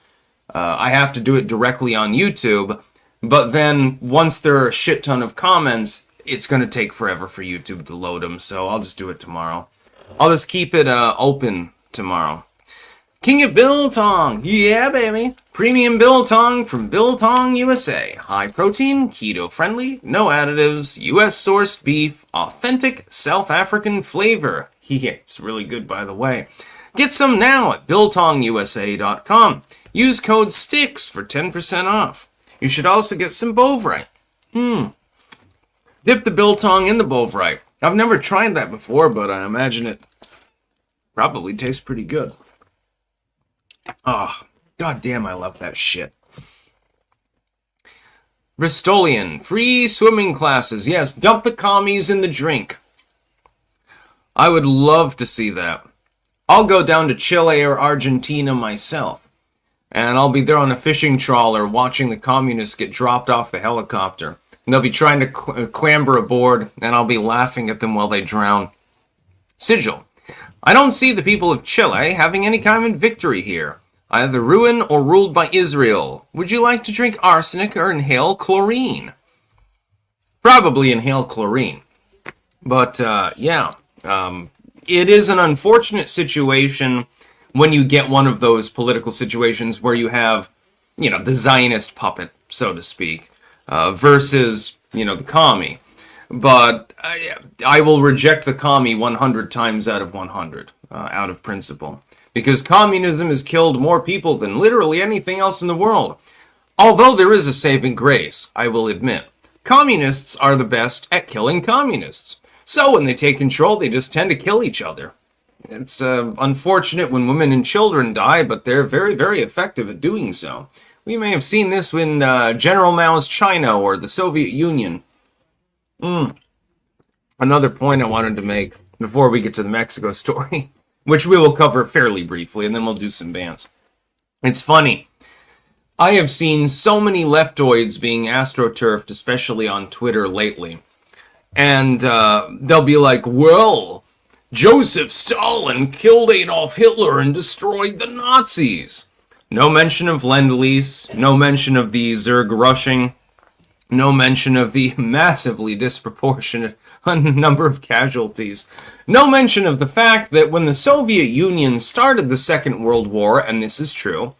I have to do it directly on YouTube, but then once there are a shit ton of comments, it's going to take forever for YouTube to load them, so I'll just do it tomorrow. I'll just keep it open tomorrow. King of Biltong, yeah baby. Premium Biltong from Biltong, USA. High protein, keto friendly, no additives, US sourced beef, authentic South African flavor. Yeah, it's really good by the way. Get some now at BiltongUSA.com. Use code STICKS for 10% off. You should also get some Bovrite. Dip the Biltong in the Bovrite. I've never tried that before, but I imagine it probably tastes pretty good. Oh, goddamn, I love that shit. Bristolian, free swimming classes. Yes, dump the commies in the drink. I would love to see that. I'll go down to Chile or Argentina myself. And I'll be there on a fishing trawler watching the communists get dropped off the helicopter. And they'll be trying to clamber aboard, and I'll be laughing at them while they drown. Sigil. I don't see the people of Chile having any kind of victory here. Either ruined or ruled by Israel. Would you like to drink arsenic or inhale chlorine? Probably inhale chlorine. But, it is an unfortunate situation when you get one of those political situations where you have, the Zionist puppet, so to speak, versus, the commie. But I will reject the commie 100 times out of 100, out of principle. Because communism has killed more people than literally anything else in the world. Although there is a saving grace, I will admit. Communists are the best at killing communists. So when they take control, they just tend to kill each other. It's unfortunate when women and children die, but they're very, very effective at doing so. We may have seen this in General Mao's China or the Soviet Union. Another point I wanted to make before we get to the Mexico story, which we will cover fairly briefly, and then we'll do some bans. It's funny. I have seen so many leftoids being astroturfed, especially on Twitter lately. And they'll be like, well, Joseph Stalin killed Adolf Hitler and destroyed the Nazis. No mention of Lend-Lease, no mention of the Zerg rushing, no mention of the massively disproportionate number of casualties. No mention of the fact that when the Soviet Union started the Second World War, and this is true,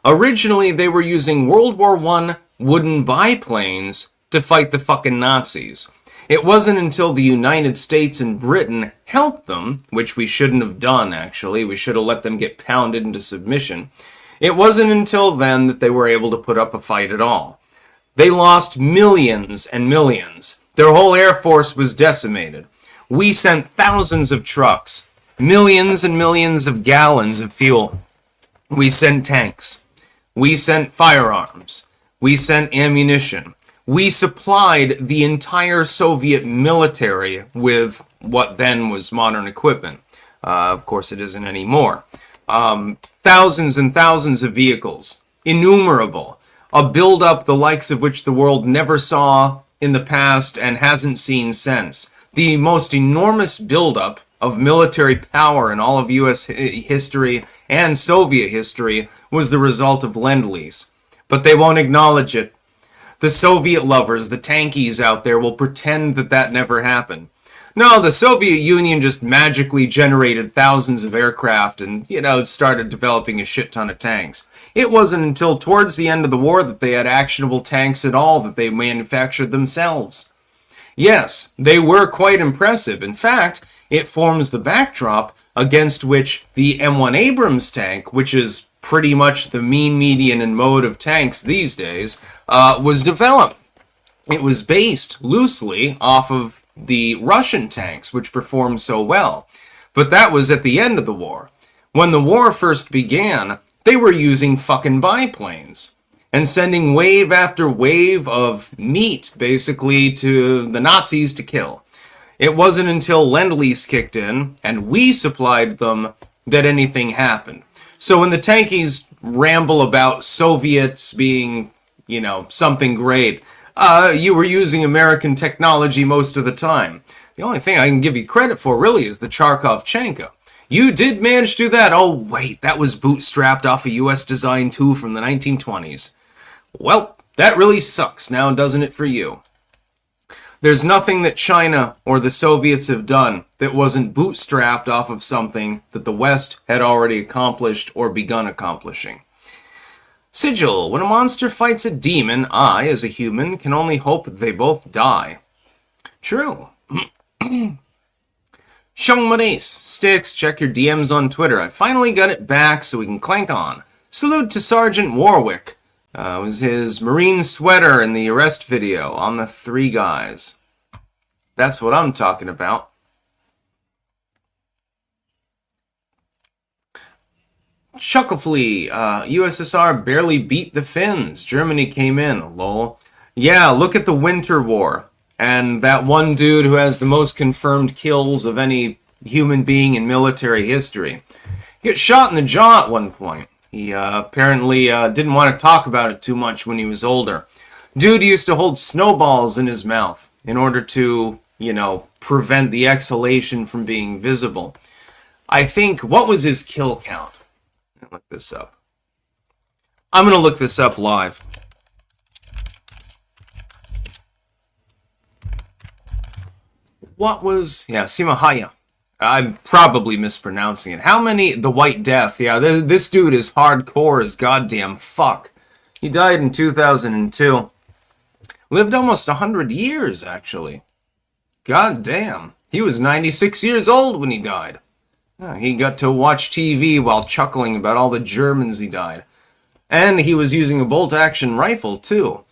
originally they were using World War I wooden biplanes to fight the fucking Nazis. It wasn't until the United States and Britain helped them, which we shouldn't have done, actually. We should have let them get pounded into submission. It wasn't until then that they were able to put up a fight at all. They lost millions and millions. Their whole air force was decimated. We sent thousands of trucks, millions and millions of gallons of fuel. We sent tanks. We sent firearms. We sent ammunition. We supplied the entire Soviet military with what then was modern equipment. Of course, it isn't anymore. Thousands and thousands of vehicles. Innumerable. A buildup the likes of which the world never saw in the past and hasn't seen since. The most enormous buildup of military power in all of U.S. history and Soviet history was the result of Lend-Lease. But they won't acknowledge it. The Soviet lovers, the tankies out there, will pretend that that never happened. No, the Soviet Union just magically generated thousands of aircraft and, started developing a shit ton of tanks. It wasn't until towards the end of the war that they had actionable tanks at all that they manufactured themselves. Yes, they were quite impressive. In fact, it forms the backdrop against which the M1 Abrams tank, which is pretty much the mean, median, and mode of tanks these days, was developed. It was based loosely off of the Russian tanks, which performed so well. But that was at the end of the war. When the war first began, they were using fucking biplanes and sending wave after wave of meat, basically, to the Nazis to kill. It wasn't until Lend-Lease kicked in, and we supplied them, that anything happened. So when the tankies ramble about Soviets being, something great, you were using American technology most of the time. The only thing I can give you credit for, really, is the Charkov-Chenka. You did manage to do that. Oh, wait, that was bootstrapped off a U.S. design too from the 1920s. Well, that really sucks now, doesn't it, for you? There's nothing that China or the Soviets have done that wasn't bootstrapped off of something that the West had already accomplished or begun accomplishing. Sigil, when a monster fights a demon, I, as a human, can only hope that they both die. True. Shung Maurice, Sticks, check your DMs on Twitter. I finally got it back so we can clank on. Salute to Sergeant Warwick. It was his Marine sweater in the arrest video on the Three Guys. That's what I'm talking about. Chuckleflea, USSR barely beat the Finns. Germany came in, lol. Yeah, look at the Winter War. And that one dude who has the most confirmed kills of any human being in military history. He gets shot in the jaw at one point. He apparently didn't want to talk about it too much when he was older. Dude used to hold snowballs in his mouth in order to, prevent the exhalation from being visible. I think, what was his kill count? Look this up. I'm going to look this up live. What was... Yeah, Simahaya. I'm probably mispronouncing it. How many... The White Death. Yeah, this dude is hardcore as goddamn fuck. He died in 2002. Lived almost 100 years, actually. God damn. He was 96 years old when he died. He got to watch TV while chuckling about all the Germans he died. And he was using a bolt-action rifle, too.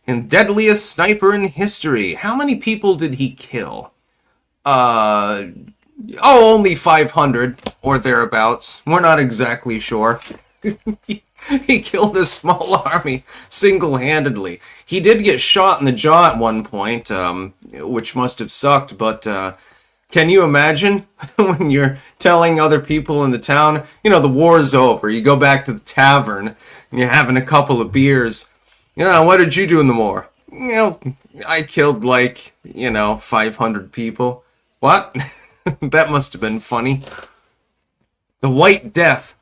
And deadliest sniper in history. How many people did he kill? Only 500, or thereabouts. We're not exactly sure. He killed a small army single-handedly. He did get shot in the jaw at one point, which must have sucked, but can you imagine when you're telling other people in the town, the war's over, you go back to the tavern, and you're having a couple of beers. What did you do in the war? I killed 500 people. What? That must have been funny. The White Death.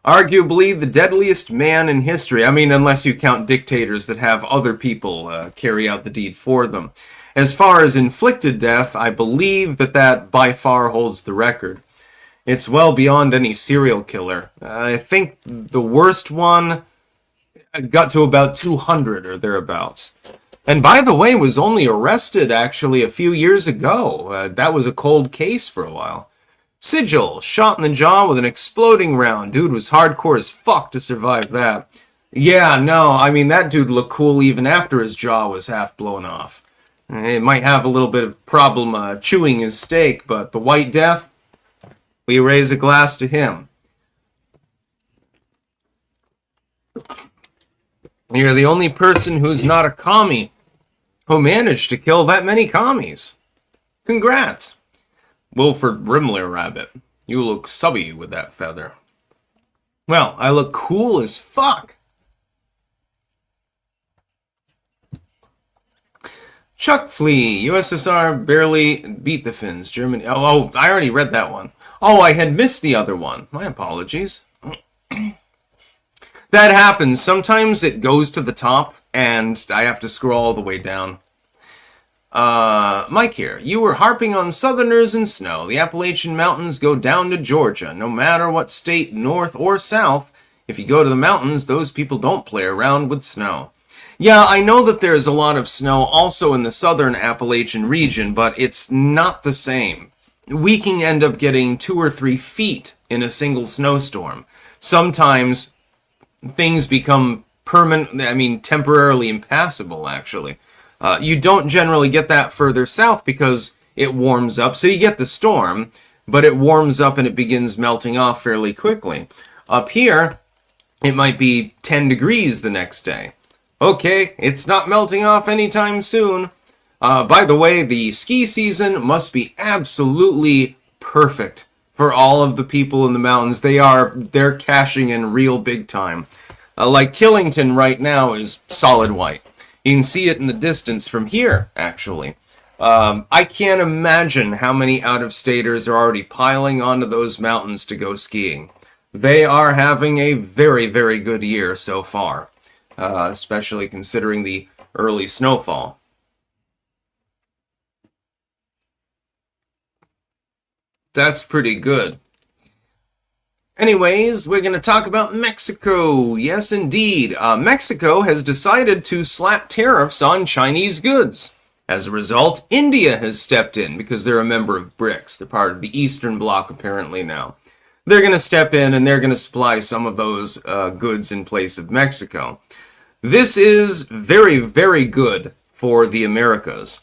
Arguably the deadliest man in history. I mean, unless you count dictators that have other people carry out the deed for them. As far as inflicted death, I believe that by far holds the record. It's well beyond any serial killer. I think the worst one got to about 200 or thereabouts. And by the way, was only arrested actually a few years ago. That was a cold case for a while. Sigil, shot in the jaw with an exploding round. Dude was hardcore as fuck to survive that. Yeah, no, I mean, that dude looked cool even after his jaw was half blown off. He might have a little bit of problem chewing his steak, but the White Death, we raise a glass to him. You're the only person who's not a commie who managed to kill that many commies. Congrats. Wilford Brimley Rabbit, you look subby with that feather. Well, I look cool as fuck. Chuck Flea, USSR barely beat the Finns. Germany. Oh, I already read that one. Oh, I had missed the other one. My apologies. That happens. Sometimes it goes to the top, and I have to scroll all the way down. Mike here. You were harping on Southerners and snow. The Appalachian Mountains go down to Georgia. No matter what state, north or south, if you go to the mountains, those people don't play around with snow. Yeah, I know that there's a lot of snow also in the southern Appalachian region, but it's not the same. We can end up getting 2 or 3 feet in a single snowstorm. Sometimes things become temporarily impassable, actually. You don't generally get that further south because it warms up. So you get the storm, but it warms up and it begins melting off fairly quickly. Up here, it might be 10 degrees the next day. Okay, it's not melting off anytime soon. By the way, the ski season must be absolutely perfect for all of the people in the mountains. They're cashing in real big time. Like Killington right now is solid white. You can see it in the distance from here, actually. I can't imagine how many out-of-staters are already piling onto those mountains to go skiing. They are having a very, very good year so far, especially considering the early snowfall. That's pretty good. Anyways, we're going to talk about Mexico. Yes, indeed. Mexico has decided to slap tariffs on Chinese goods. As a result, India has stepped in because they're a member of BRICS. They're part of the Eastern Bloc apparently now. They're going to step in and they're going to supply some of those goods in place of Mexico. This is very, very good for the Americas.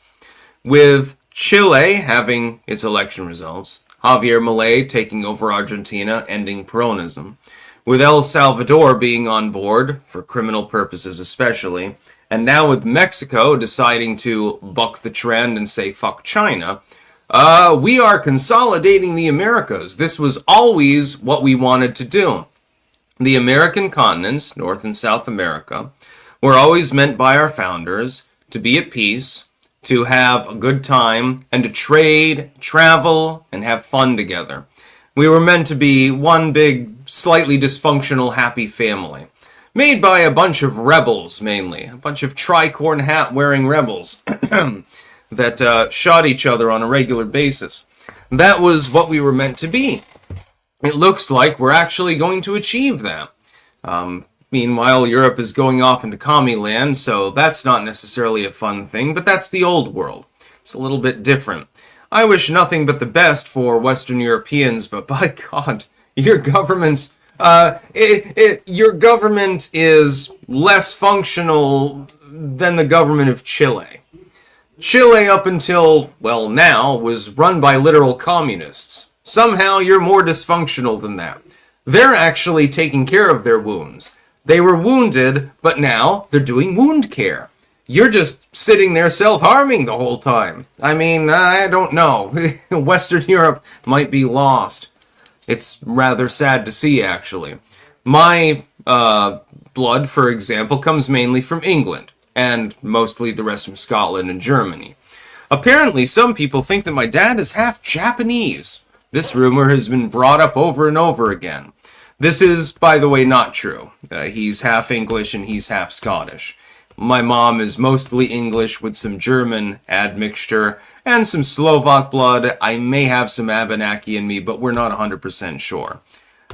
With Chile having its election results, Javier Milei taking over Argentina, ending Peronism, with El Salvador being on board, for criminal purposes especially, and now with Mexico deciding to buck the trend and say fuck China, we are consolidating the Americas. This was always what we wanted to do. The American continents, North and South America, were always meant by our founders to be at peace, to have a good time, and to trade, travel, and have fun together. We were meant to be one big, slightly dysfunctional, happy family. Made by a bunch of rebels, mainly. A bunch of tricorn hat-wearing rebels that shot each other on a regular basis. That was what we were meant to be. It looks like we're actually going to achieve that. Meanwhile, Europe is going off into commie land, so that's not necessarily a fun thing, but that's the old world. It's a little bit different. I wish nothing but the best for Western Europeans, but by God, your government's your government is less functional than the government of Chile. Chile, up until, well, now, was run by literal communists. Somehow you're more dysfunctional than that. They're actually taking care of their wounds. They were wounded, but now they're doing wound care. You're just sitting there self-harming the whole time. I mean, I don't know. Western Europe might be lost. It's rather sad to see, actually. My blood, for example, comes mainly from England, and mostly the rest from Scotland and Germany. Apparently, some people think that my dad is half Japanese. This rumor has been brought up over and over again. This is, by the way, not true. He's half English and he's half Scottish. My mom is mostly English with some German admixture and some Slovak blood. I may have some Abenaki in me, but we're not 100% sure.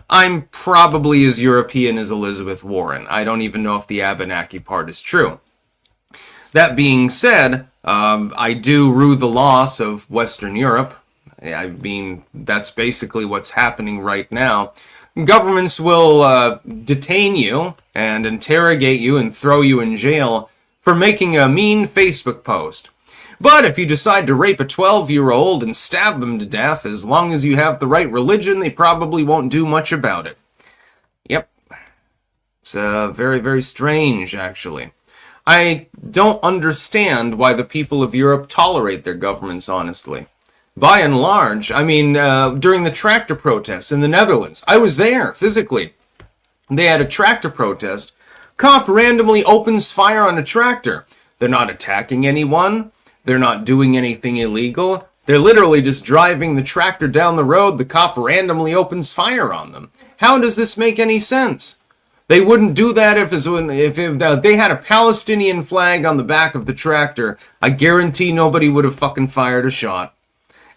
I'm probably as European as Elizabeth Warren. I don't even know if the Abenaki part is true. That being said, I do rue the loss of Western Europe. I mean, that's basically what's happening right now. Governments will detain you and interrogate you and throw you in jail for making a mean Facebook post. But if you decide to rape a 12-year-old and stab them to death, as long as you have the right religion, they probably won't do much about it. Yep. It's very, very strange, actually. I don't understand why the people of Europe tolerate their governments, honestly. By and large, I mean, during the tractor protests in the Netherlands, I was there, physically. They had a tractor protest. Cop randomly opens fire on a tractor. They're not attacking anyone. They're not doing anything illegal. They're literally just driving the tractor down the road. The cop randomly opens fire on them. How does this make any sense? They wouldn't do that if they had a Palestinian flag on the back of the tractor. I guarantee nobody would have fucking fired a shot.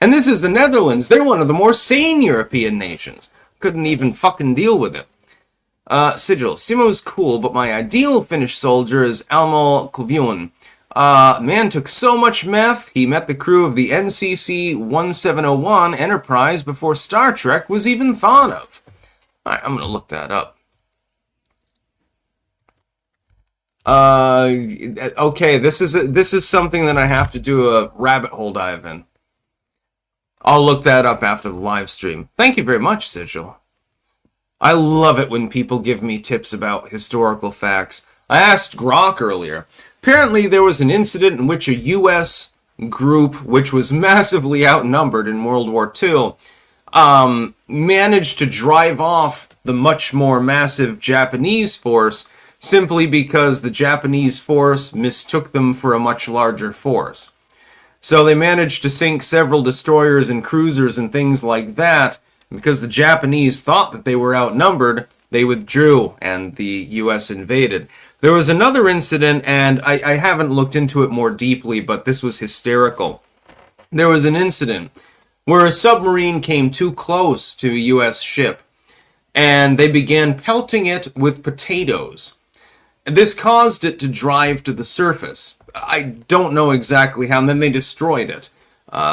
And this is the Netherlands. They're one of the more sane European nations. Couldn't even fucking deal with it. Sigil. Simo's cool, but my ideal Finnish soldier is Almo Kluvion. Man took so much meth, he met the crew of the NCC 1701 Enterprise before Star Trek was even thought of. Alright, I'm gonna look that up. Okay, this is something that I have to do a rabbit hole dive in. I'll look that up after the live stream. Thank you very much, Sigil. I love it when people give me tips about historical facts. I asked Grok earlier. Apparently there was an incident in which a U.S. group, which was massively outnumbered in World War II, managed to drive off the much more massive Japanese force simply because the Japanese force mistook them for a much larger force. So they managed to sink several destroyers and cruisers and things like that. Because the Japanese thought that they were outnumbered, they withdrew and the U.S. invaded. There was another incident, and I haven't looked into it more deeply, but this was hysterical. There was an incident where a submarine came too close to a U.S. ship, and they began pelting it with potatoes. This caused it to drive to the surface. I don't know exactly how, and then they destroyed it.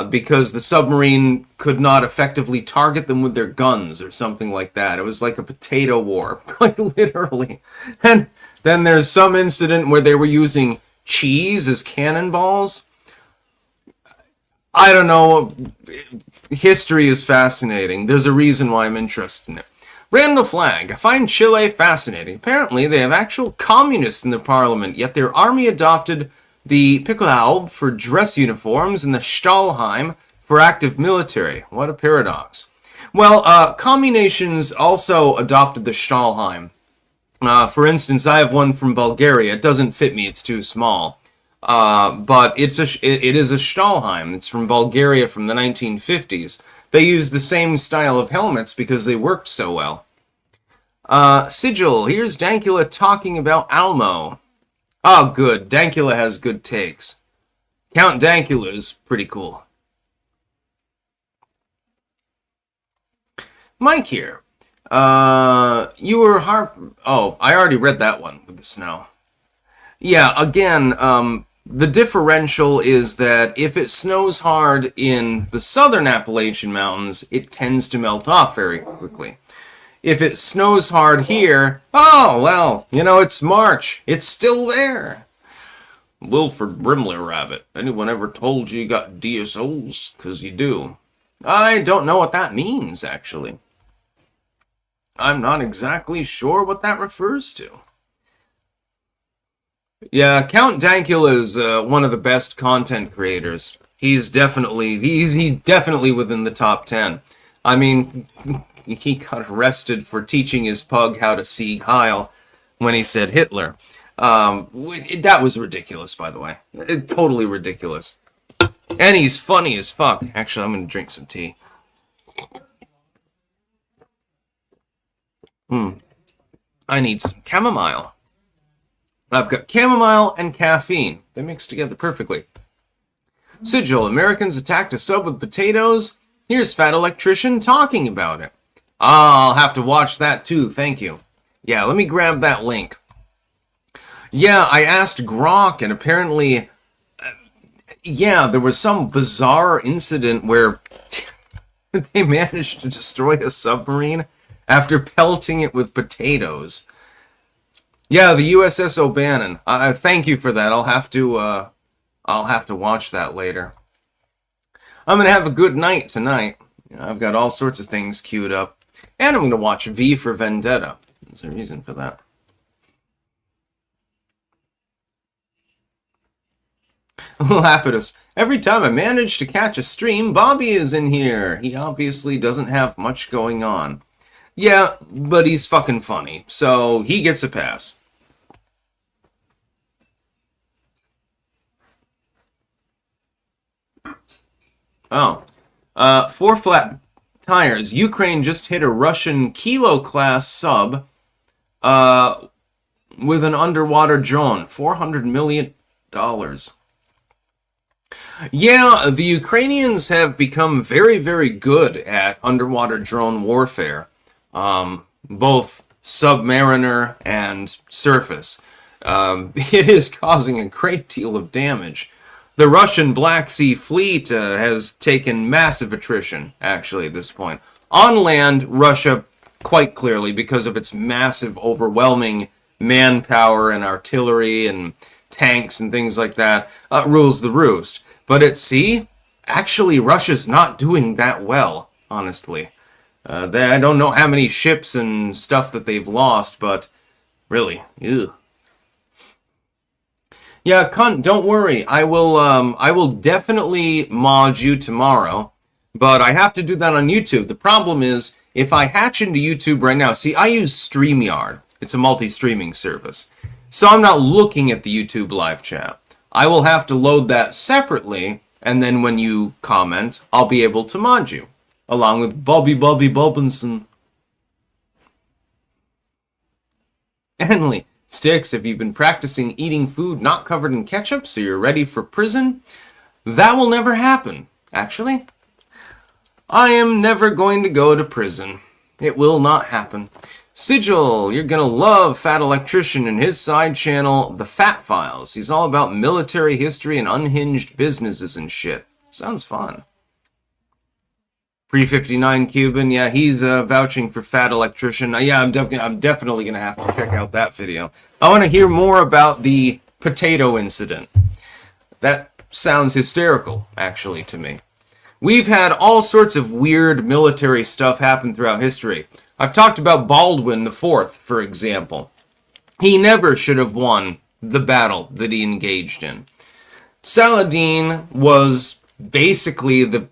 Because the submarine could not effectively target them with their guns or something like that. It was like a potato war, quite literally. And then there's some incident where they were using cheese as cannonballs. I don't know. History is fascinating. There's a reason why I'm interested in it. Randall Flag. I find Chile fascinating. Apparently, they have actual communists in their parliament, yet their army adopted the Pickelhaube for dress uniforms and the Stahlheim for active military. What a paradox. Well, commie nations also adopted the Stahlhelm. For instance, I have one from Bulgaria. It doesn't fit me; it's too small. But it is a Stahlhelm. It's from Bulgaria from the 1950s. They used the same style of helmets because they worked so well. Sigil, here's Dankula talking about Almo. Oh, good. Dankula has good takes. Count Dankula is pretty cool. Mike here. You were Oh, I already read that one with the snow. Yeah, again, the differential is that if it snows hard in the southern Appalachian Mountains, it tends to melt off very quickly. If it snows hard here, oh, well, it's March. It's still there. Wilford Brimley Rabbit. Anyone ever told you got DSOs? 'Cause you do. I don't know what that means, actually. I'm not exactly sure what that refers to. Yeah, Count Dankula is one of the best content creators. He's definitely within the top 10. I mean, he got arrested for teaching his pug how to Sieg Heil when he said Hitler. That was ridiculous, by the way. Totally ridiculous. And he's funny as fuck. Actually, I'm going to drink some tea. I need some chamomile. I've got chamomile and caffeine. They mix together perfectly. Sigil, Americans attacked a sub with potatoes. Here's Fat Electrician talking about it. I'll have to watch that too, thank you. Yeah, let me grab that link. Yeah, I asked Grok, and apparently, there was some bizarre incident where they managed to destroy a submarine after pelting it with potatoes. Yeah, the USS O'Bannon. Thank you for that. I'll have to watch that later. I'm gonna have a good night tonight. I've got all sorts of things queued up, and I'm gonna watch V for Vendetta. There's a reason for that. Lapidus. Every time I manage to catch a stream, Bobby is in here. He obviously doesn't have much going on. Yeah, but he's fucking funny, so he gets a pass. Oh. 4 flat tires. Ukraine just hit a Russian Kilo-class sub with an underwater drone. $400 million. Yeah, the Ukrainians have become very, very good at underwater drone warfare. Both submariner and surface. It is causing a great deal of damage. The Russian Black Sea Fleet has taken massive attrition, actually, at this point. On land, Russia, quite clearly, because of its massive, overwhelming manpower and artillery and tanks and things like that, rules the roost. But at sea, actually, Russia's not doing that well, honestly. I don't know how many ships and stuff that they've lost, but really, ew. Yeah, cunt, don't worry. I will definitely mod you tomorrow, but I have to do that on YouTube. The problem is, if I hatch into YouTube right now, see, I use StreamYard. It's a multi-streaming service. So I'm not looking at the YouTube live chat. I will have to load that separately, and then when you comment, I'll be able to mod you, along with Bobby Bobbinson. Henley. Sticks, have you been practicing eating food not covered in ketchup so you're ready for prison? That will never happen, actually. I am never going to go to prison. It will not happen. Sigil, you're gonna love Fat Electrician and his side channel, The Fat Files. He's all about military history and unhinged businesses and shit. Sounds fun. Pre-59 Cuban, yeah, he's vouching for Fat Electrician. Yeah, I'm definitely going to have to check out that video. I want to hear more about the potato incident. That sounds hysterical, actually, to me. We've had all sorts of weird military stuff happen throughout history. I've talked about Baldwin IV, for example. He never should have won the battle that he engaged in. Saladin was basically the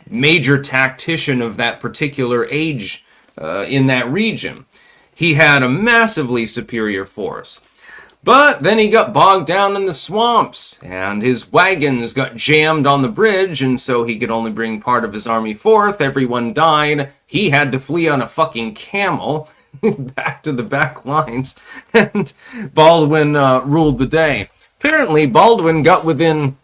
major tactician of that particular age in that region. He had a massively superior force. But then he got bogged down in the swamps, and his wagons got jammed on the bridge, and so he could only bring part of his army forth. Everyone died. He had to flee on a fucking camel back to the back lines, and Baldwin ruled the day. Apparently, Baldwin got within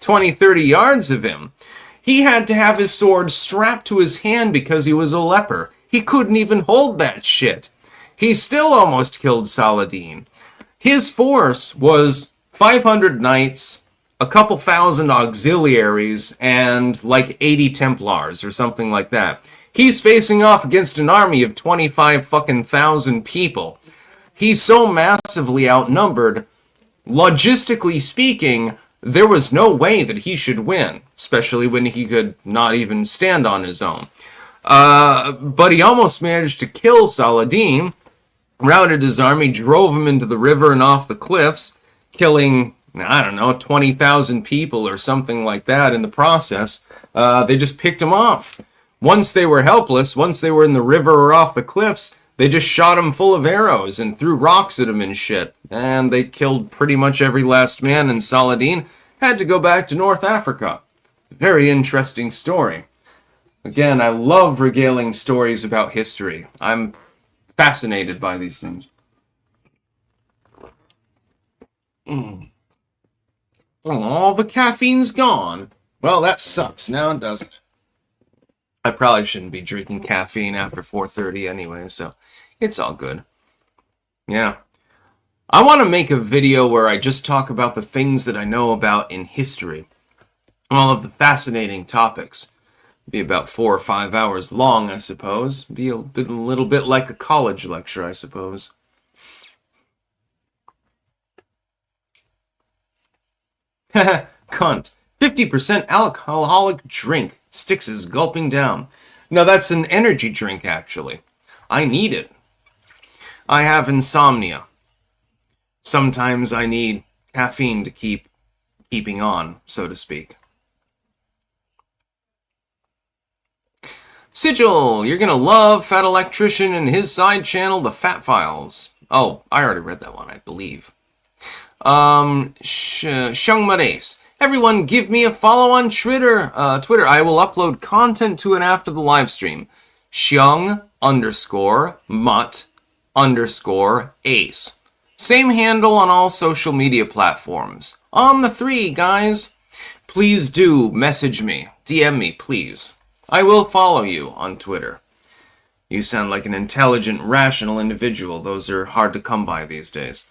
20, 30 yards of him. He had to have his sword strapped to his hand because he was a leper. He couldn't even hold that shit. He still almost killed Saladin. His force was 500 knights, a couple thousand auxiliaries, and like 80 Templars or something like that. He's facing off against an army of 25 fucking thousand people. He's so massively outnumbered, logistically speaking, there was no way that he should win, especially when he could not even stand on his own. But he almost managed to kill Saladin, routed his army, drove him into the river and off the cliffs, killing, 20,000 people or something like that in the process. They just picked him off. Once they were helpless, once they were in the river or off the cliffs, they just shot him full of arrows and threw rocks at him and shit. And they killed pretty much every last man, and Saladin had to go back to North Africa. Very interesting story. Again, I love regaling stories about history. I'm fascinated by these things. Oh, the caffeine's gone. Well, that sucks now, doesn't it? I probably shouldn't be drinking caffeine after 4:30 anyway, so it's all good. Yeah. I want to make a video where I just talk about the things that I know about in history. All of the fascinating topics. Be about 4 or 5 hours long, I suppose. Be a little bit like a college lecture, I suppose. Cunt. 50% alcoholic drink. Styx gulping down. No, that's an energy drink, actually. I need it. I have insomnia. Sometimes I need caffeine to keeping on, so to speak. Sigil, you're gonna love Fat Electrician and his side channel, The Fat Files. Oh, I already read that one, I believe. Shung Mares. Everyone give me a follow on Twitter. I will upload content to it after the live stream. Xiong_Mut_Ace. Same handle on all social media platforms. On the 3, guys. Please do message me. DM me, please. I will follow you on Twitter. You sound like an intelligent, rational individual. Those are hard to come by these days.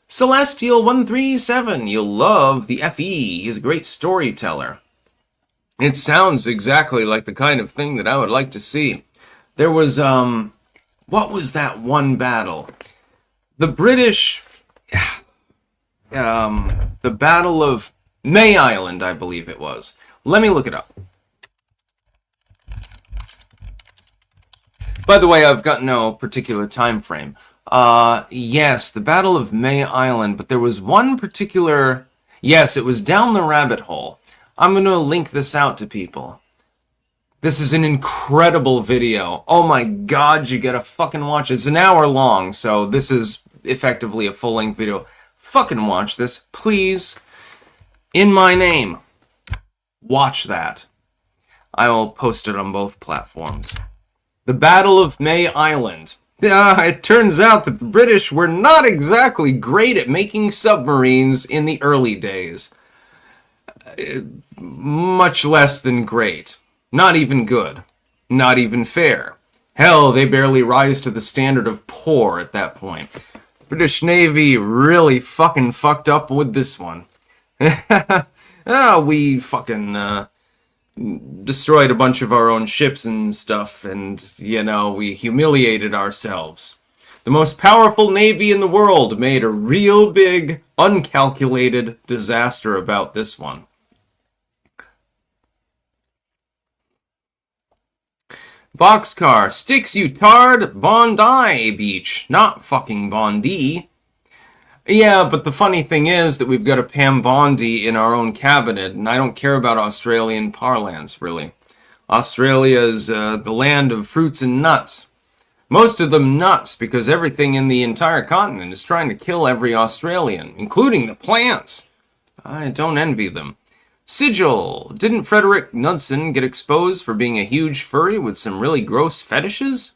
Celestial137, you'll love the FE. He's a great storyteller. It sounds exactly like the kind of thing that I would like to see. There was, what was that one battle? The British, the Battle of May Island, I believe it was. Let me look it up. By the way, I've got no particular time frame. Yes, the Battle of May Island, but there was one particular... Yes, it was down the rabbit hole. I'm going to link this out to people. This is an incredible video. Oh my god, you gotta fucking watch it. It's an hour long, so this is effectively a full-length video. Fucking watch this, please. In my name. Watch that. I will post it on both platforms. The Battle of May Island. It turns out that the British were not exactly great at making submarines in the early days. Much less than great. Not even good. Not even fair. Hell, they barely rise to the standard of poor at that point. The British Navy really fucking fucked up with this one. We fucking destroyed a bunch of our own ships and stuff, and, we humiliated ourselves. The most powerful navy in the world made a real big, uncalculated disaster about this one. Boxcar, Styx, you tard, Bondi Beach, not fucking Bondi. Yeah, but the funny thing is that we've got a Pam Bondi in our own cabinet, and I don't care about Australian parlance, really. Australia is the land of fruits and nuts. Most of them nuts because everything in the entire continent is trying to kill every Australian, including the plants. I don't envy them. Sigil. Didn't Frederick Knudsen get exposed for being a huge furry with some really gross fetishes?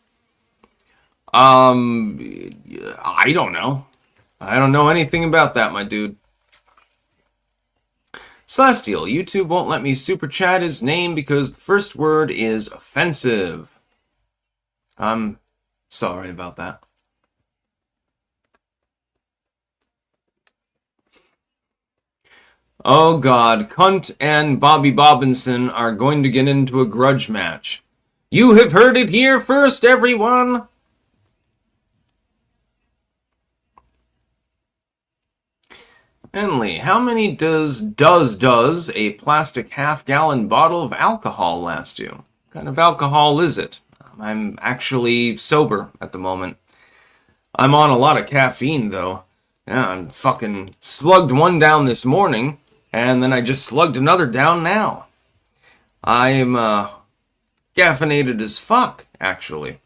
I don't know. I don't know anything about that, my dude. Celestial. YouTube won't let me super chat his name because the first word is offensive. I'm sorry about that. Oh god, Cunt and Bobby Bobbinson are going to get into a grudge match. You have heard it here first, everyone! Henley, how many does a plastic half-gallon bottle of alcohol last you? What kind of alcohol is it? I'm actually sober at the moment. I'm on a lot of caffeine, though. Yeah, I'm fucking slugged one down this morning, and then I just slugged another down now. I'm, caffeinated as fuck, actually.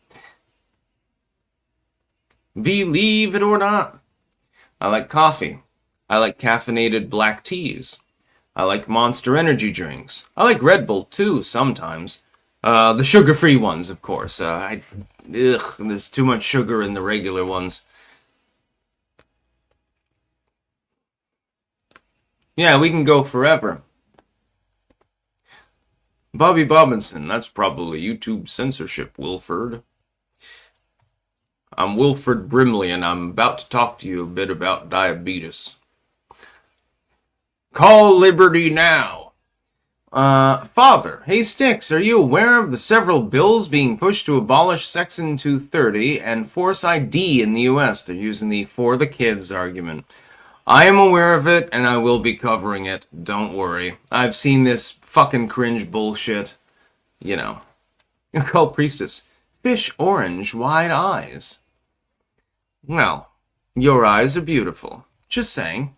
Believe it or not. I like coffee. I like caffeinated black teas. I like Monster energy drinks. I like Red Bull, too, sometimes. The sugar-free ones, of course. There's too much sugar in the regular ones. Yeah, we can go forever. Bobby Bobbinson, that's probably YouTube censorship, Wilford. I'm Wilford Brimley, and I'm about to talk to you a bit about diabetes. Call liberty now. Father, hey Sticks, are you aware of the several bills being pushed to abolish Section 230 and force ID in the US? They're using the for the kids argument. I am aware of it, and I will be covering it. Don't worry. I've seen this fucking cringe bullshit. You know. Call Priestess. Fish orange, wide eyes. Well, your eyes are beautiful. Just saying.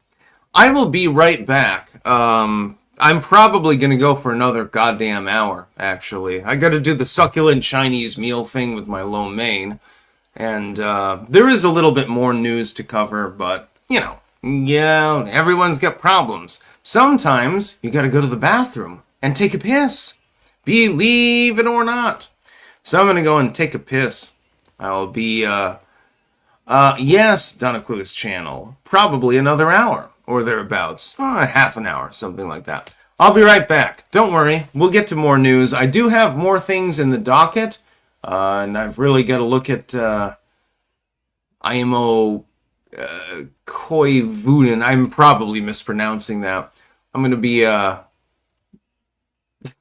I will be right back. I'm probably going to go for another goddamn hour, actually. I got to do the succulent Chinese meal thing with my lo mein. And there is a little bit more news to cover, but, you know, yeah, everyone's got problems. Sometimes you got to go to the bathroom and take a piss. Believe it or not. So I'm going to go and take a piss. I'll be, yes, Donaclu's channel. Probably another hour or thereabouts. Half an hour, something like that. I'll be right back. Don't worry. We'll get to more news. I do have more things in the docket. And I've really got to look at IMO Koivunen. I'm probably mispronouncing that. I'm going to be...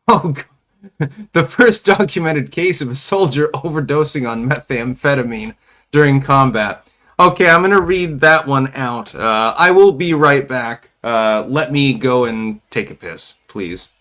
Oh, the first documented case of a soldier overdosing on methamphetamine during combat. Okay, I'm going to read that one out. I will be right back. Let me go and take a piss, please.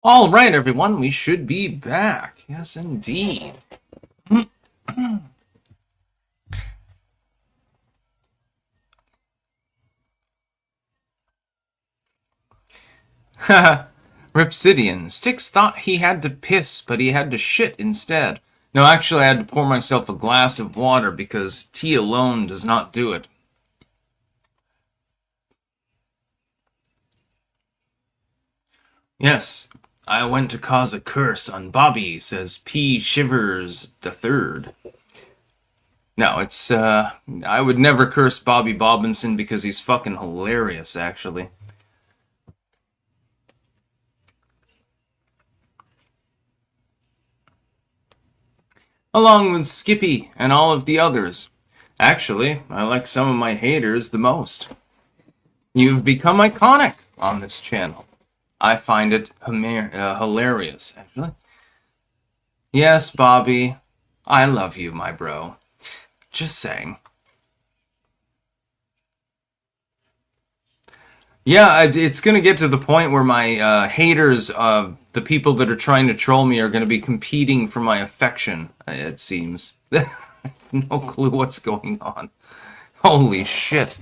All right, everyone, we should be back. Yes, indeed. Ripsidian. Styx thought he had to piss, but he had to shit instead. No, actually, I had to pour myself a glass of water because tea alone does not do it. Yes, I went to cause a curse on Bobby, says P. Shivers the Third. No, I would never curse Bobby Bobbinson because he's fucking hilarious, actually. Along with Skippy and all of the others. Actually, I like some of my haters the most. You've become iconic on this channel. I find it hilarious, actually. Yes, Bobby, I love you, my bro. Just saying. Yeah, it's going to get to the point where my haters, the people that are trying to troll me, are going to be competing for my affection, it seems. No clue what's going on. Holy shit.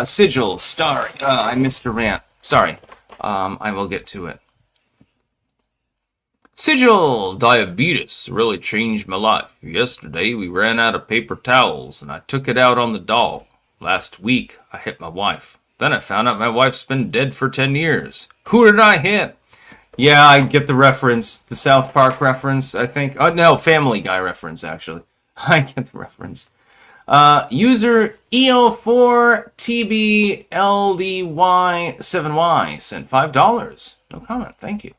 Sigil, Star, I missed a rant. Sorry. I will get to it. Sigil, diabetes really changed my life. Yesterday, we ran out of paper towels, and I took it out on the doll. Last week, I hit my wife. Then I found out my wife's been dead for 10 years. Who did I hit? Yeah, I get the reference. The South Park reference, I think. No, Family Guy reference, actually. I get the reference. User EO4TBLDY7Y sent $5. No comment. Thank you.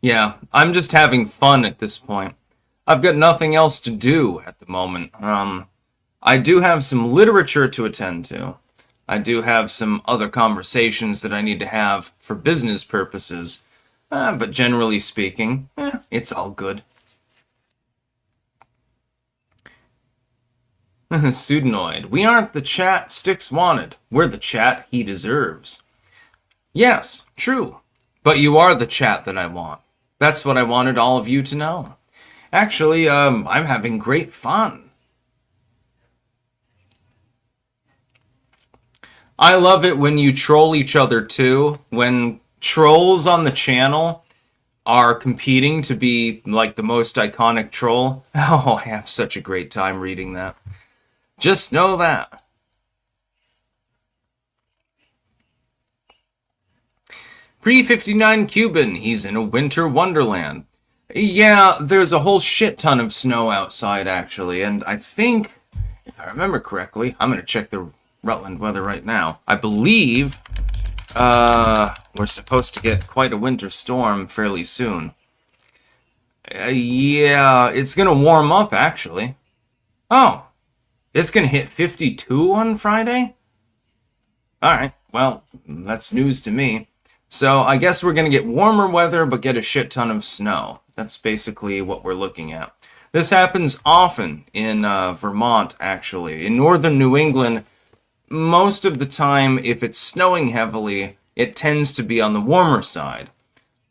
Yeah, I'm just having fun at this point. I've got nothing else to do at the moment. I do have some literature to attend to. I do have some other conversations that I need to have for business purposes. But generally speaking, it's all good. Pseudanoid. We aren't the chat Styx wanted. We're the chat he deserves. Yes, true. But you are the chat that I want. That's what I wanted all of you to know. Actually, I'm having great fun. I love it when you troll each other too. When trolls on the channel are competing to be like the most iconic troll. Oh, I have such a great time reading that. Just know that. Pre-59 Cuban, he's in a winter wonderland. Yeah, there's a whole shit ton of snow outside, actually, and I think, if I remember correctly, I'm going to check the Rutland weather right now. I believe we're supposed to get quite a winter storm fairly soon. Yeah, it's going to warm up, actually. Oh, it's going to hit 52 on Friday? Alright, well, that's news to me. So I guess we're going to get warmer weather, but get a shit ton of snow. That's basically what we're looking at. This happens often in Vermont, actually. In northern New England, most of the time, if it's snowing heavily, it tends to be on the warmer side.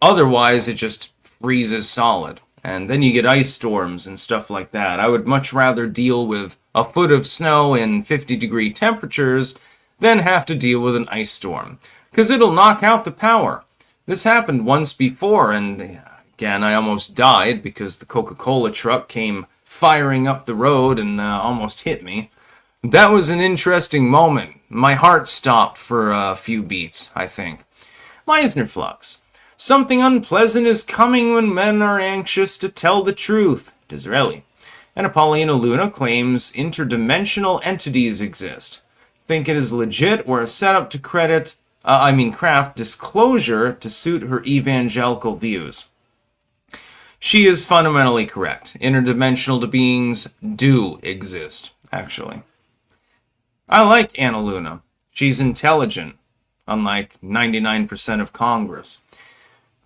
Otherwise, it just freezes solid. And then you get ice storms and stuff like that. I would much rather deal with a foot of snow in 50-degree temperatures than have to deal with an ice storm. Because it'll knock out the power. This happened once before, and again, I almost died because the Coca-Cola truck came firing up the road and almost hit me. That was an interesting moment. My heart stopped for a few beats, I think. Meisnerflux. Something unpleasant is coming when men are anxious to tell the truth. Disraeli. And Apollina Luna claims interdimensional entities exist. Think it is legit or a setup to craft disclosure to suit her evangelical views. She is fundamentally correct. Interdimensional beings do exist, actually. I like Anna Luna. She's intelligent, unlike 99% of Congress.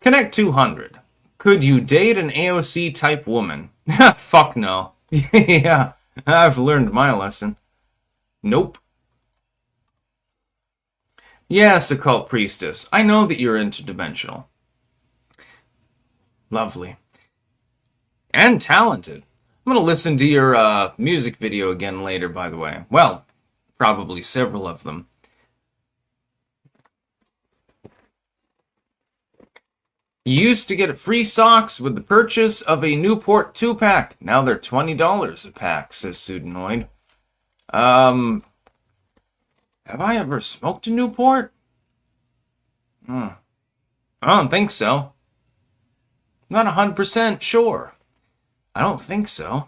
Connect 200. Could you date an AOC type woman? Fuck no. Yeah, I've learned my lesson. Nope. Yes, occult priestess. I know that you're interdimensional. Lovely. And talented. I'm going to listen to your music video again later, by the way. Well, probably several of them. You used to get free socks with the purchase of a Newport 2-pack. Now they're $20 a pack, says Pseudanoid. Have I ever smoked a Newport? I don't think so. Not 100% sure. I don't think so.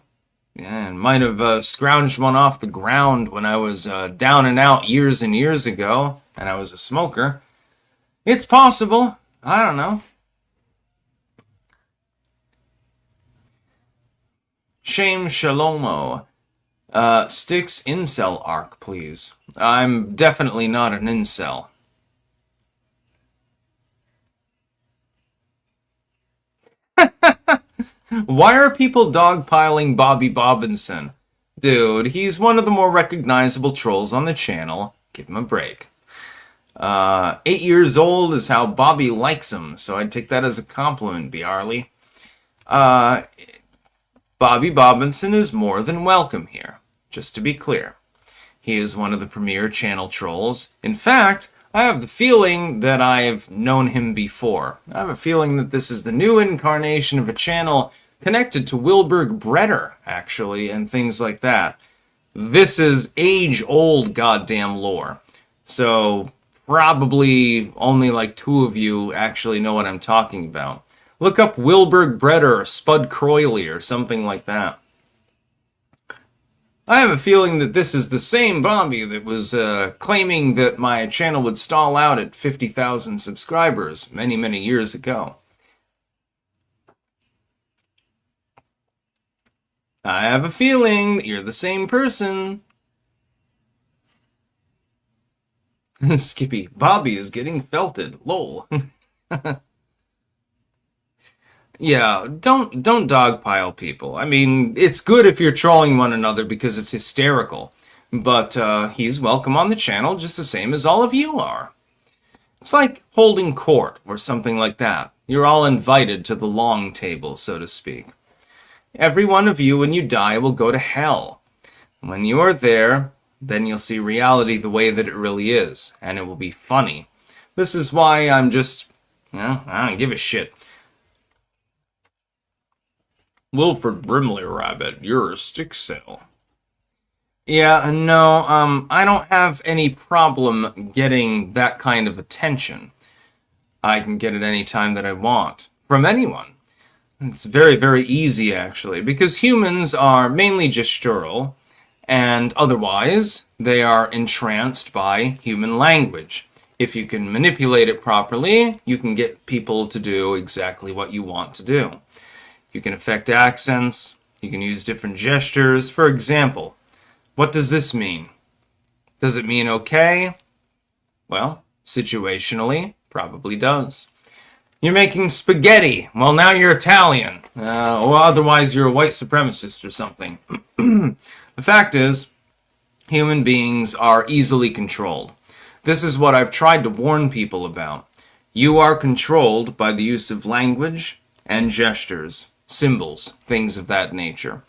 Yeah, and might have scrounged one off the ground when I was down and out years and years ago, and I was a smoker. It's possible. I don't know. Shame Shalomo. Sticks incel arc, please. I'm definitely not an incel. Why are people dogpiling Bobby Bobbinson? Dude, he's one of the more recognizable trolls on the channel. Give him a break. 8 years old is how Bobby likes him, so I'd take that as a compliment, Biarly. Bobby Bobbinson is more than welcome here, just to be clear. He is one of the premier channel trolls. In fact, I have the feeling that I've known him before. I have a feeling that this is the new incarnation of a channel connected to Wilbur Bretter, actually, and things like that. This is age-old goddamn lore. So, probably only like 2 of you actually know what I'm talking about. Look up Wilbur Bretter or Spud Croyley or something like that. I have a feeling that this is the same Bobby that was claiming that my channel would stall out at 50,000 subscribers many, many years ago. I have a feeling that you're the same person. Skippy, Bobby is getting felted. Lol. Yeah, don't dogpile people. I mean, it's good if you're trolling one another because it's hysterical. But he's welcome on the channel just the same as all of you are. It's like holding court or something like that. You're all invited to the long table, so to speak. Every one of you, when you die, will go to hell. When you are there, then you'll see reality the way that it really is, and it will be funny. This is why I'm just, I don't give a shit. Wilford Brimley Rabbit, you're a stick cell. Yeah, no, I don't have any problem getting that kind of attention. I can get it any time that I want, from anyone. It's very, very easy, actually, because humans are mainly gestural, and otherwise, they are entranced by human language. If you can manipulate it properly, you can get people to do exactly what you want to do. You can affect accents, you can use different gestures. For example, what does this mean? Does it mean okay? Well, situationally, probably does. You're making spaghetti. Well, now you're Italian. Or otherwise you're a white supremacist or something. The fact is, human beings are easily controlled. This is what I've tried to warn people about. You are controlled by the use of language and gestures, symbols, things of that nature.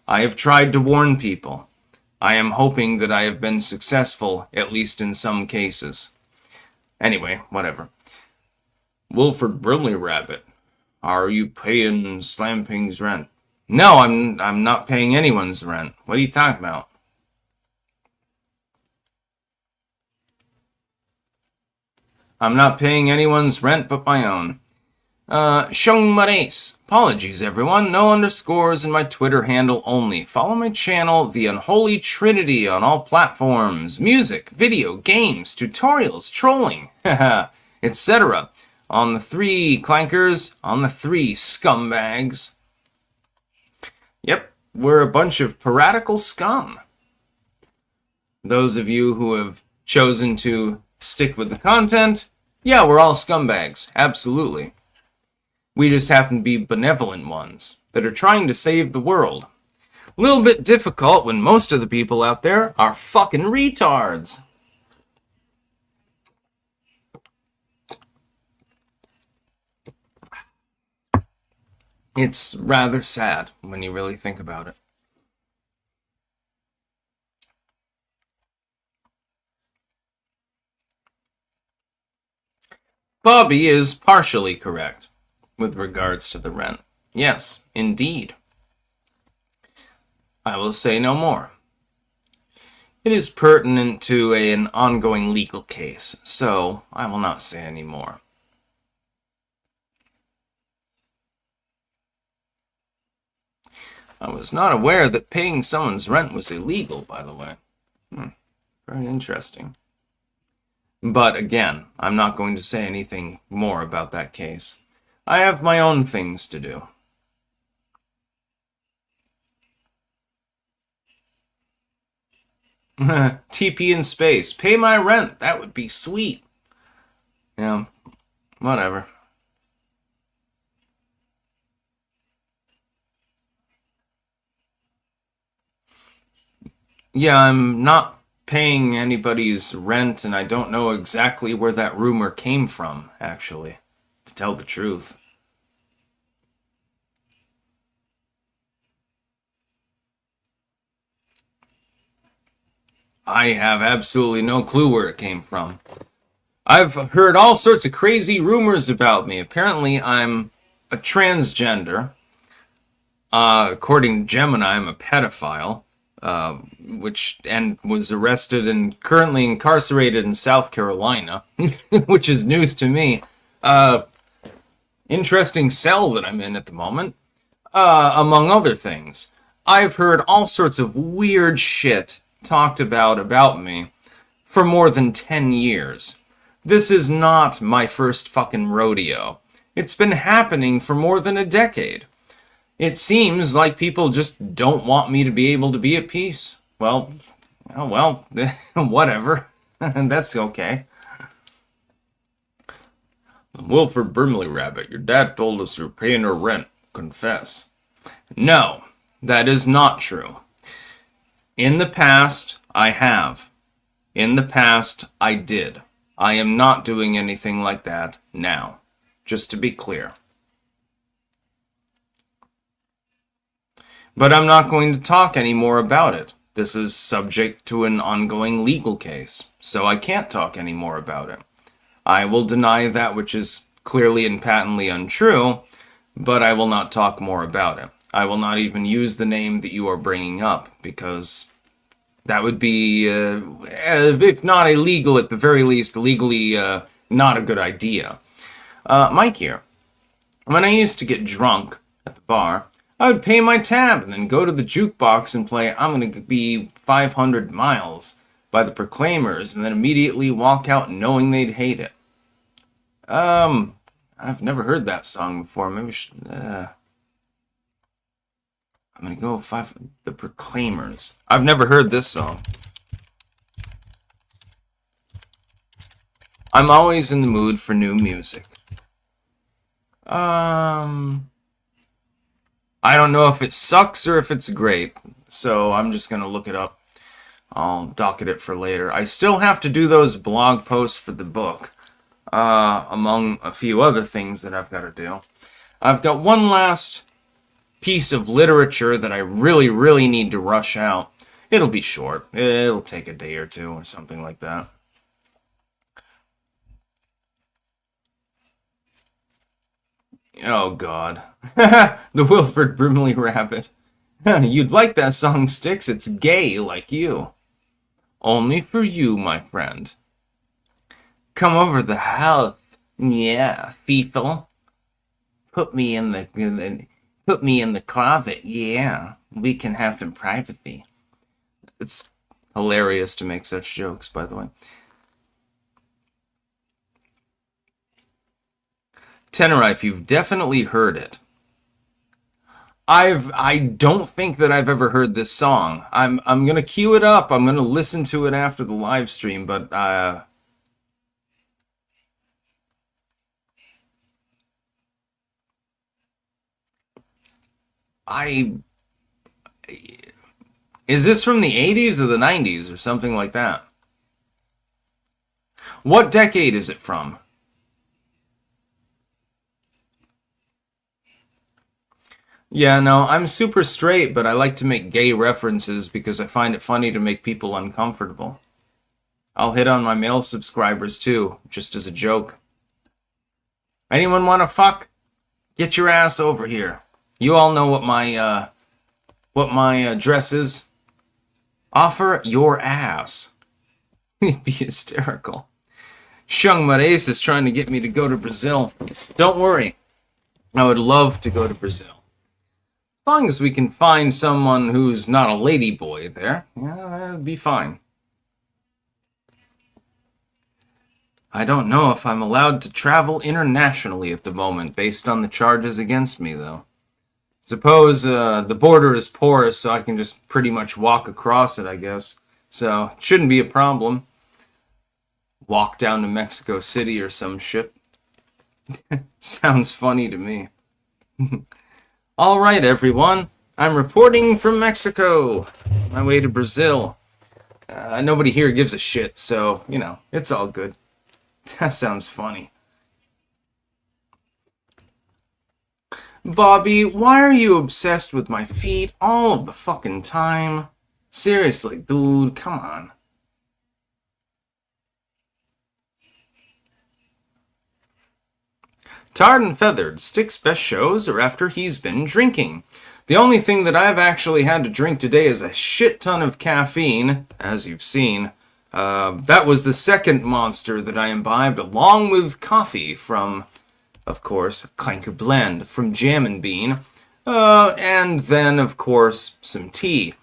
I have tried to warn people. I am hoping that I have been successful, at least in some cases. Anyway, whatever. Wilford Brimley Rabbit, are you paying Slamping's rent? No, I'm not paying anyone's rent. What are you talking about? I'm not paying anyone's rent but my own. Shung Mares. Apologies, everyone. No underscores in my Twitter handle only. Follow my channel, The Unholy Trinity, on all platforms. Music, video, games, tutorials, trolling, etc. On the 3 clankers, on the 3 scumbags. Yep, we're a bunch of piratical scum. Those of you who have chosen to stick with the content, yeah, we're all scumbags, absolutely. We just happen to be benevolent ones that are trying to save the world. A little bit difficult when most of the people out there are fucking retards. It's rather sad when you really think about it. Bobby is partially correct with regards to the rent. Yes, indeed. I will say no more. It is pertinent to an ongoing legal case, so I will not say any more. I was not aware that paying someone's rent was illegal, by the way. Very interesting. But again, I'm not going to say anything more about that case. I have my own things to do. TP in space. Pay my rent. That would be sweet. Yeah, whatever. Yeah, I'm not paying anybody's rent, and I don't know exactly where that rumor came from, actually, to tell the truth. I have absolutely no clue where it came from. I've heard all sorts of crazy rumors about me. Apparently, I'm a transgender. According to Gemini, I'm a pedophile, which and was arrested and currently incarcerated in South Carolina, which is news to me. Interesting cell that I'm in at the moment, among other things. I've heard all sorts of weird shit talked about me for more than 10 years. This is not my first fucking rodeo. It's been happening for more than a decade. It seems like people just don't want me to be able to be at peace. Well, oh well, whatever. That's okay. Wilford Brimley Rabbit, your dad told us you're paying her rent. Confess. No, that is not true. In the past, I have. In the past, I did. I am not doing anything like that now. Just to be clear. But I'm not going to talk any more about it. This is subject to an ongoing legal case, so I can't talk any more about it. I will deny that which is clearly and patently untrue, but I will not talk more about it. I will not even use the name that you are bringing up, because that would be, if not illegal, at the very least, legally not a good idea. Mike here. When I used to get drunk at the bar, I would pay my tab and then go to the jukebox and play I'm Gonna Be 500 Miles by the Proclaimers and then immediately walk out knowing they'd hate it. I've never heard that song before. Maybe I'm gonna go the Proclaimers. I've never heard this song. I'm always in the mood for new music. I don't know if it sucks or if it's great, so I'm just gonna look it up. I'll docket it for later. I still have to do those blog posts for the book, among a few other things that I've got to do. I've got one last piece of literature that I really, really need to rush out. It'll be short. It'll take a day or two or something like that. Oh, God. The Wilford Brimley Rabbit. You'd like that song, Styx. It's gay like you. Only for you, my friend. Come over the house. Yeah, Feethel. Put me in the closet. Yeah, we can have some privacy. It's hilarious to make such jokes, by the way. Tenerife, you've definitely heard it. I don't think that I've ever heard this song. I'm gonna queue it up. I'm gonna listen to it after the live stream, but I is this from the 80s or the 90s or something like that? What decade is it from? Yeah, no, I'm super straight, but I like to make gay references because I find it funny to make people uncomfortable. I'll hit on my male subscribers too, just as a joke. Anyone want to fuck? Get your ass over here. You all know what my address is. Offer your ass. It'd be hysterical. Shung Mares is trying to get me to go to Brazil. Don't worry. I would love to go to Brazil. As long as we can find someone who's not a ladyboy there, yeah, that'd be fine. I don't know if I'm allowed to travel internationally at the moment, based on the charges against me, though. Suppose the border is porous, so I can just pretty much walk across it, I guess. So, it shouldn't be a problem. Walk down to Mexico City or some shit. Sounds funny to me. Alright, everyone. I'm reporting from Mexico. My way to Brazil. Nobody here gives a shit, so, it's all good. That sounds funny. Bobby, why are you obsessed with my feet all of the fucking time? Seriously, dude, come on. Tarred and Feathered, Stick's best shows are after he's been drinking. The only thing that I've actually had to drink today is a shit ton of caffeine, as you've seen. That was the second monster that I imbibed, along with coffee from, of course, Clanker Blend from Jam and Bean. And then, of course, some tea.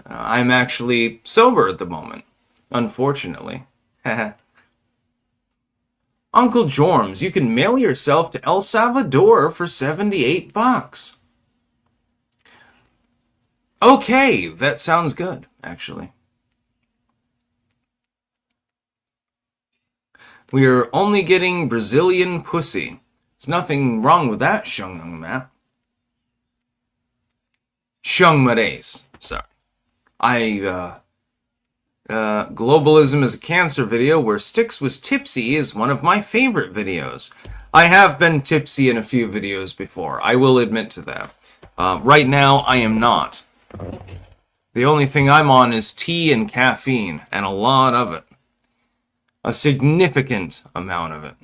I'm actually sober at the moment, unfortunately. Uncle Jorms, you can mail yourself to El Salvador for $78. Okay, that sounds good, actually. We are only getting Brazilian pussy. There's nothing wrong with that, Shung Matt. Shung Mares. Sorry. Globalism is a Cancer video where Sticks was tipsy is one of my favorite videos. I have been tipsy in a few videos before. I will admit to that. Right now, I am not. The only thing I'm on is tea and caffeine, and a lot of it. A significant amount of it.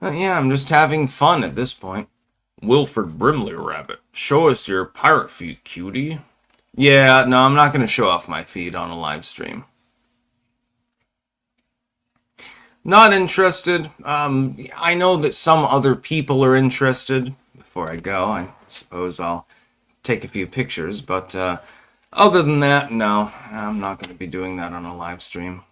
Yeah, I'm just having fun at this point. Wilford Brimley Rabbit, show us your pirate feet, cutie. Yeah, no, I'm not going to show off my feet on a live stream. Not interested. I know that some other people are interested. Before I go, I suppose I'll take a few pictures, but other than that, no, I'm not going to be doing that on a live stream.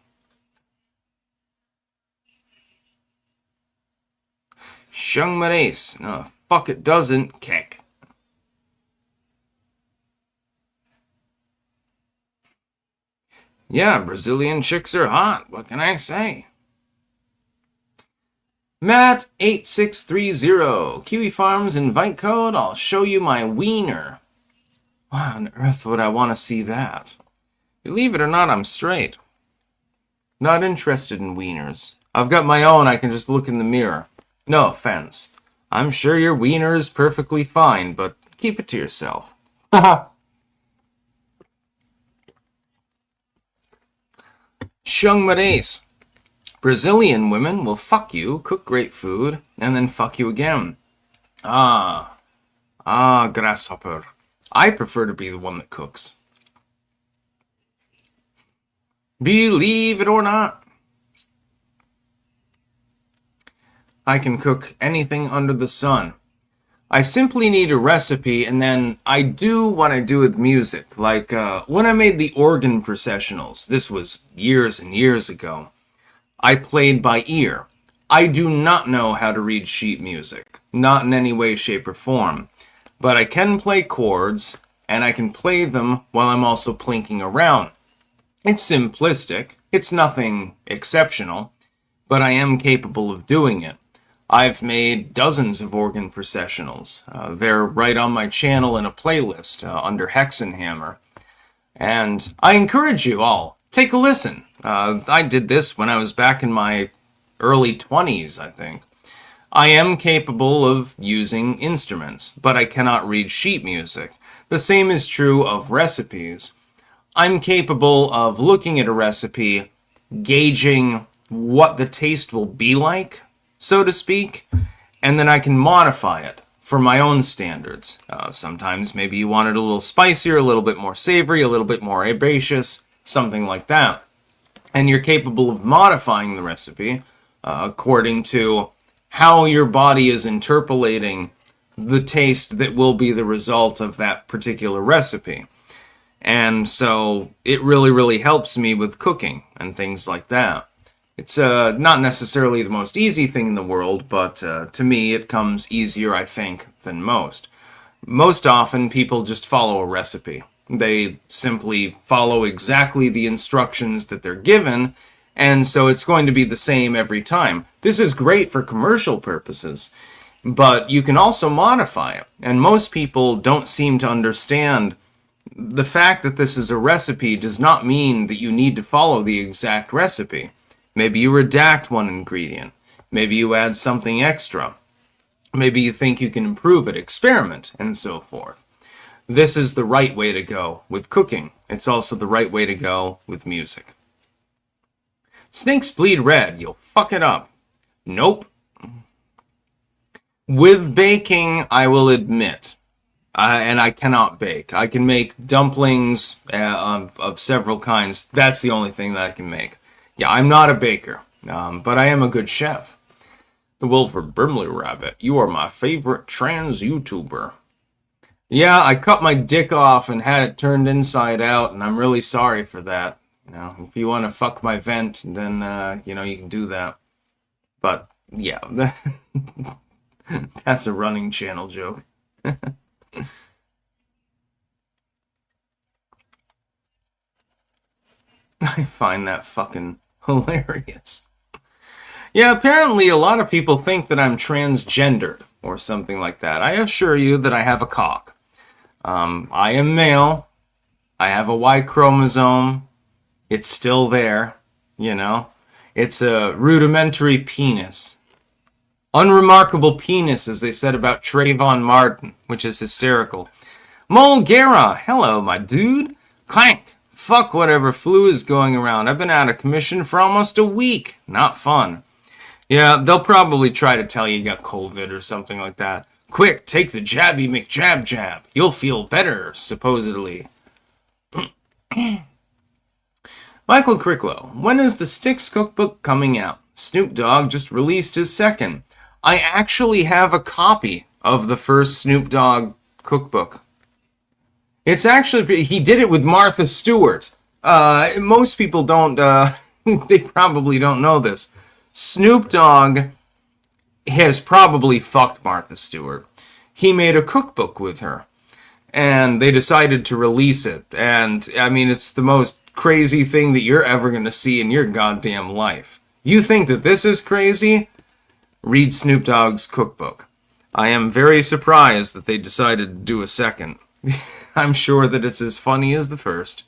Shung Mares. No, fuck it doesn't. Keck. Yeah, Brazilian chicks are hot. What can I say? Matt8630. Kiwi Farms invite code. I'll show you my wiener. Why on earth would I want to see that? Believe it or not, I'm straight. Not interested in wieners. I've got my own. I can just look in the mirror. No offense. I'm sure your wiener is perfectly fine, but keep it to yourself. Haha. Shung Mares. Brazilian women will fuck you, cook great food, and then fuck you again. Grasshopper. I prefer to be the one that cooks. Believe it or not, I can cook anything under the sun. I simply need a recipe, and then I do what I do with music. Like when I made the organ processionals, this was years and years ago, I played by ear. I do not know how to read sheet music, not in any way, shape, or form. But I can play chords, and I can play them while I'm also plinking around. It's simplistic, it's nothing exceptional, but I am capable of doing it. I've made dozens of organ processionals. They're right on my channel in a playlist under Hexenhammer. And I encourage you all, take a listen. I did this when I was back in my early 20s, I think. I am capable of using instruments, but I cannot read sheet music. The same is true of recipes. I'm capable of looking at a recipe, gauging what the taste will be like, so to speak, and then I can modify it for my own standards. Sometimes maybe you want it a little spicier, a little bit more savory, a little bit more herbaceous, something like that. And you're capable of modifying the recipe according to how your body is interpolating the taste that will be the result of that particular recipe. And so it really, really helps me with cooking and things like that. It's not necessarily the most easy thing in the world, but to me it comes easier, I think, than most. Most often people just follow a recipe. They simply follow exactly the instructions that they're given, and so it's going to be the same every time. This is great for commercial purposes, but you can also modify it. And most people don't seem to understand the fact that this is a recipe does not mean that you need to follow the exact recipe. Maybe you redact one ingredient. Maybe you add something extra. Maybe you think you can improve it, experiment, and so forth. This is the right way to go with cooking. It's also the right way to go with music. Snakes bleed red. You'll fuck it up. Nope. With baking, I will admit, and I cannot bake. I can make dumplings of several kinds. That's the only thing that I can make. Yeah, I'm not a baker, but I am a good chef. The Wilford Brimley Rabbit, you are my favorite trans YouTuber. Yeah, I cut my dick off and had it turned inside out, and I'm really sorry for that. You know, if you want to fuck my vent, then, you know, you can do that. But, yeah, that's a running channel joke. I find that fucking hilarious. Yeah, apparently a lot of people think that I'm transgendered or something like that. I assure you that I have a cock. I am male. I have a Y chromosome. It's still there, you know. It's a rudimentary penis. Unremarkable penis, as they said about Trayvon Martin, which is hysterical. Mulgera, hello, my dude. Clank. Fuck whatever flu is going around. I've been out of commission for almost a week. Not fun. Yeah, they'll probably try to tell you got COVID or something like that. Quick, take the jabby McJab. You'll feel better, supposedly. Michael Cricklow, when is the Styx cookbook coming out? Snoop Dogg just released his second. I actually have a copy of the first Snoop Dogg cookbook. It's actually, he did it with Martha Stewart. Most people don't, they probably don't know this. Snoop Dogg has probably fucked Martha Stewart. He made a cookbook with her, and they decided to release it. And, I mean, it's the most crazy thing that you're ever going to see in your goddamn life. You think that this is crazy? Read Snoop Dogg's cookbook. I am very surprised that they decided to do a second. I'm sure that it's as funny as the first.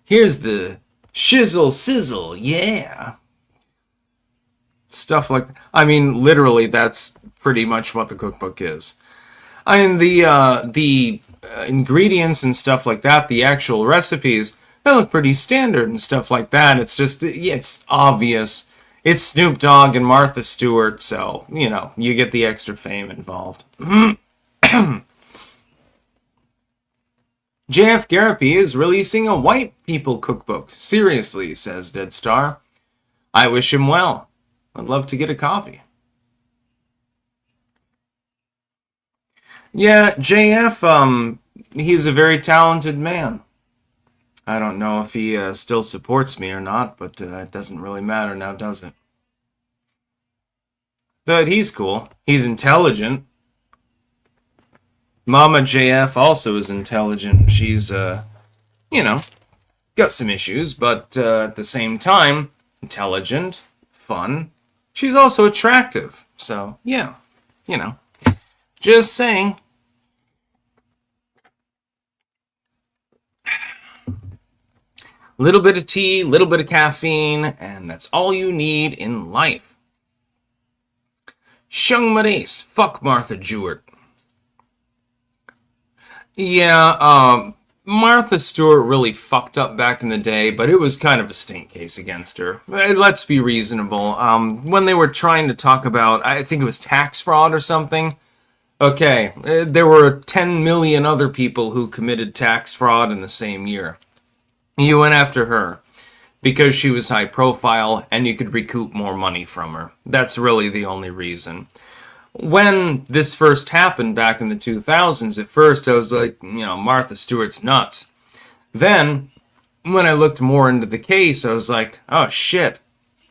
Here's the shizzle sizzle, yeah. Stuff like that. I mean, literally, that's pretty much what the cookbook is. I mean, the ingredients and stuff like that, the actual recipes, they look pretty standard and stuff like that. It's just, yeah, it's obvious. It's Snoop Dogg and Martha Stewart, so, you know, you get the extra fame involved. JF Garapi is releasing a white people cookbook. Seriously, says Dead Star. I wish him well. I'd love to get a copy. Yeah, JF, he's a very talented man. I don't know if he still supports me or not, but that doesn't really matter now, does it? But he's cool. He's intelligent. Mama JF also is intelligent. She's, you know, got some issues, but at the same time, intelligent, fun. She's also attractive. So, yeah, you know, just saying. Little bit of tea, little bit of caffeine, and that's all you need in life. Shung Maris, fuck Martha Jewett. Yeah, Martha Stewart really fucked up back in the day, but it was kind of a stink case against her. Let's be reasonable. When they were trying to talk about, I think it was tax fraud or something. Okay, there were 10 million other people who committed tax fraud in the same year. You went after her because she was high profile and you could recoup more money from her. That's really the only reason. When this first happened back in the 2000s, at first I was like, Martha Stewart's nuts. Then, when I looked more into the case, I was like, oh shit,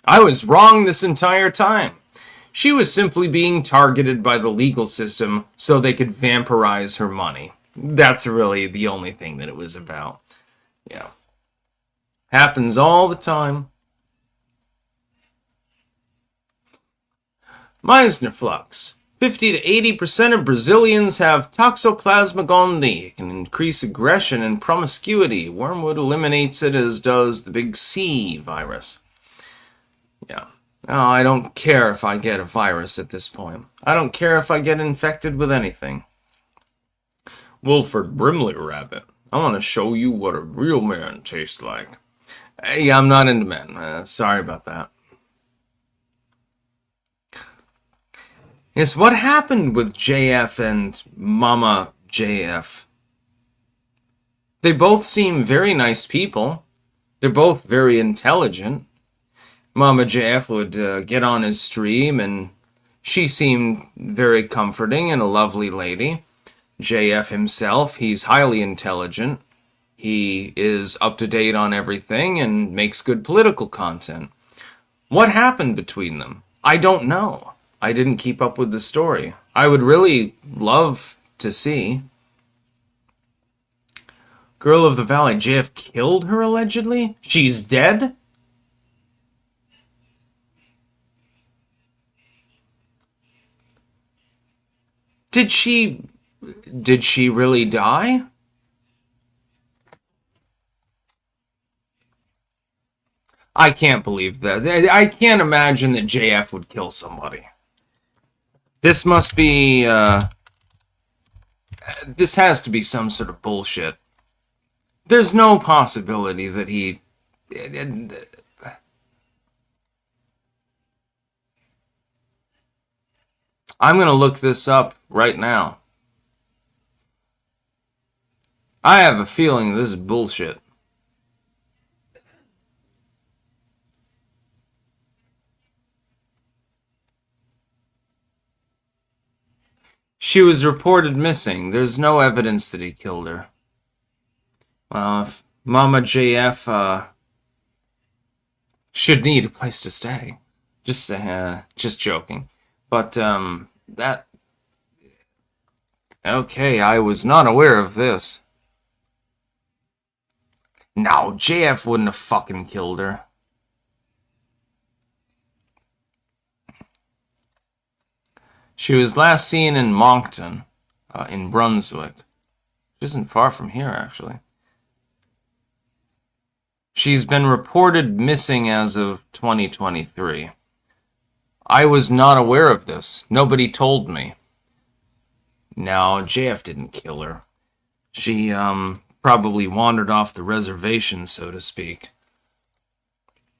I was wrong this entire time. She was simply being targeted by the legal system so they could vampirize her money. That's really the only thing that it was about. Yeah. Happens all the time. Meissner flux. 50 to 80% of Brazilians have Toxoplasma gondii. It can increase aggression and promiscuity. Wormwood eliminates it, as does the big C virus. Yeah. Oh, I don't care if I get a virus at this point. I don't care if I get infected with anything. Wilford Brimley Rabbit. I want to show you what a real man tastes like. Yeah, I'm not into men. Sorry about that. Yes, what happened with JF and Mama JF? They both seem very nice people. They're both very intelligent. Mama JF would get on his stream, and she seemed very comforting and a lovely lady. JF himself, he's highly intelligent. He is up to date on everything and makes good political content. What happened between them? I don't know. I didn't keep up with the story. I would really love to see. Girl of the Valley, JF killed her allegedly? She's dead? Did she really die? I can't believe that. I can't imagine that JF would kill somebody. This must be, this has to be some sort of bullshit. There's no possibility that he... I'm going to look this up right now. I have a feeling this is bullshit. She was reported missing. There's no evidence that he killed her. If Mama JF should need a place to stay. Just joking. But that... Okay, I was not aware of this. No, JF wouldn't have fucking killed her. She was last seen in Moncton, in Brunswick. Which isn't far from here, actually. She's been reported missing as of 2023. I was not aware of this. Nobody told me. No, JF didn't kill her. She, probably wandered off the reservation, so to speak.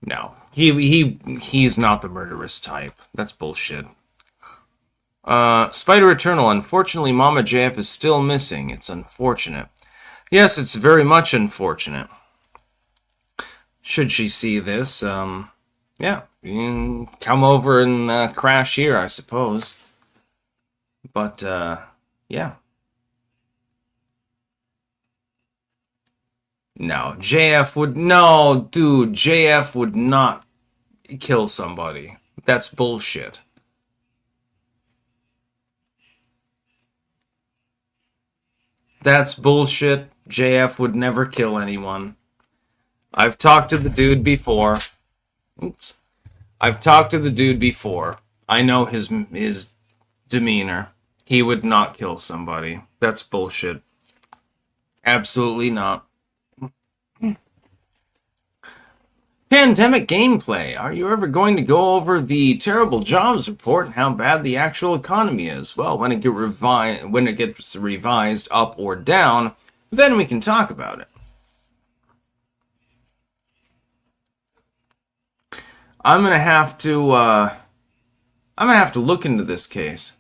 No, he's not the murderous type. That's bullshit. Spider Eternal, unfortunately Mama JF is still missing. It's unfortunate. Yes, it's very much unfortunate. Should she see this, yeah, you can come over and crash here, I suppose. But, yeah. No, JF would... No, dude, JF would not kill somebody. That's bullshit. That's bullshit. JF would never kill anyone. I've talked to the dude before. Oops. I've talked to the dude before. I know his demeanor. He would not kill somebody. That's bullshit. Absolutely not. Pandemic gameplay. Are you ever going to go over the terrible jobs report and how bad the actual economy is? Well, when it gets revised up or down, then we can talk about it. I'm gonna have to look into this case.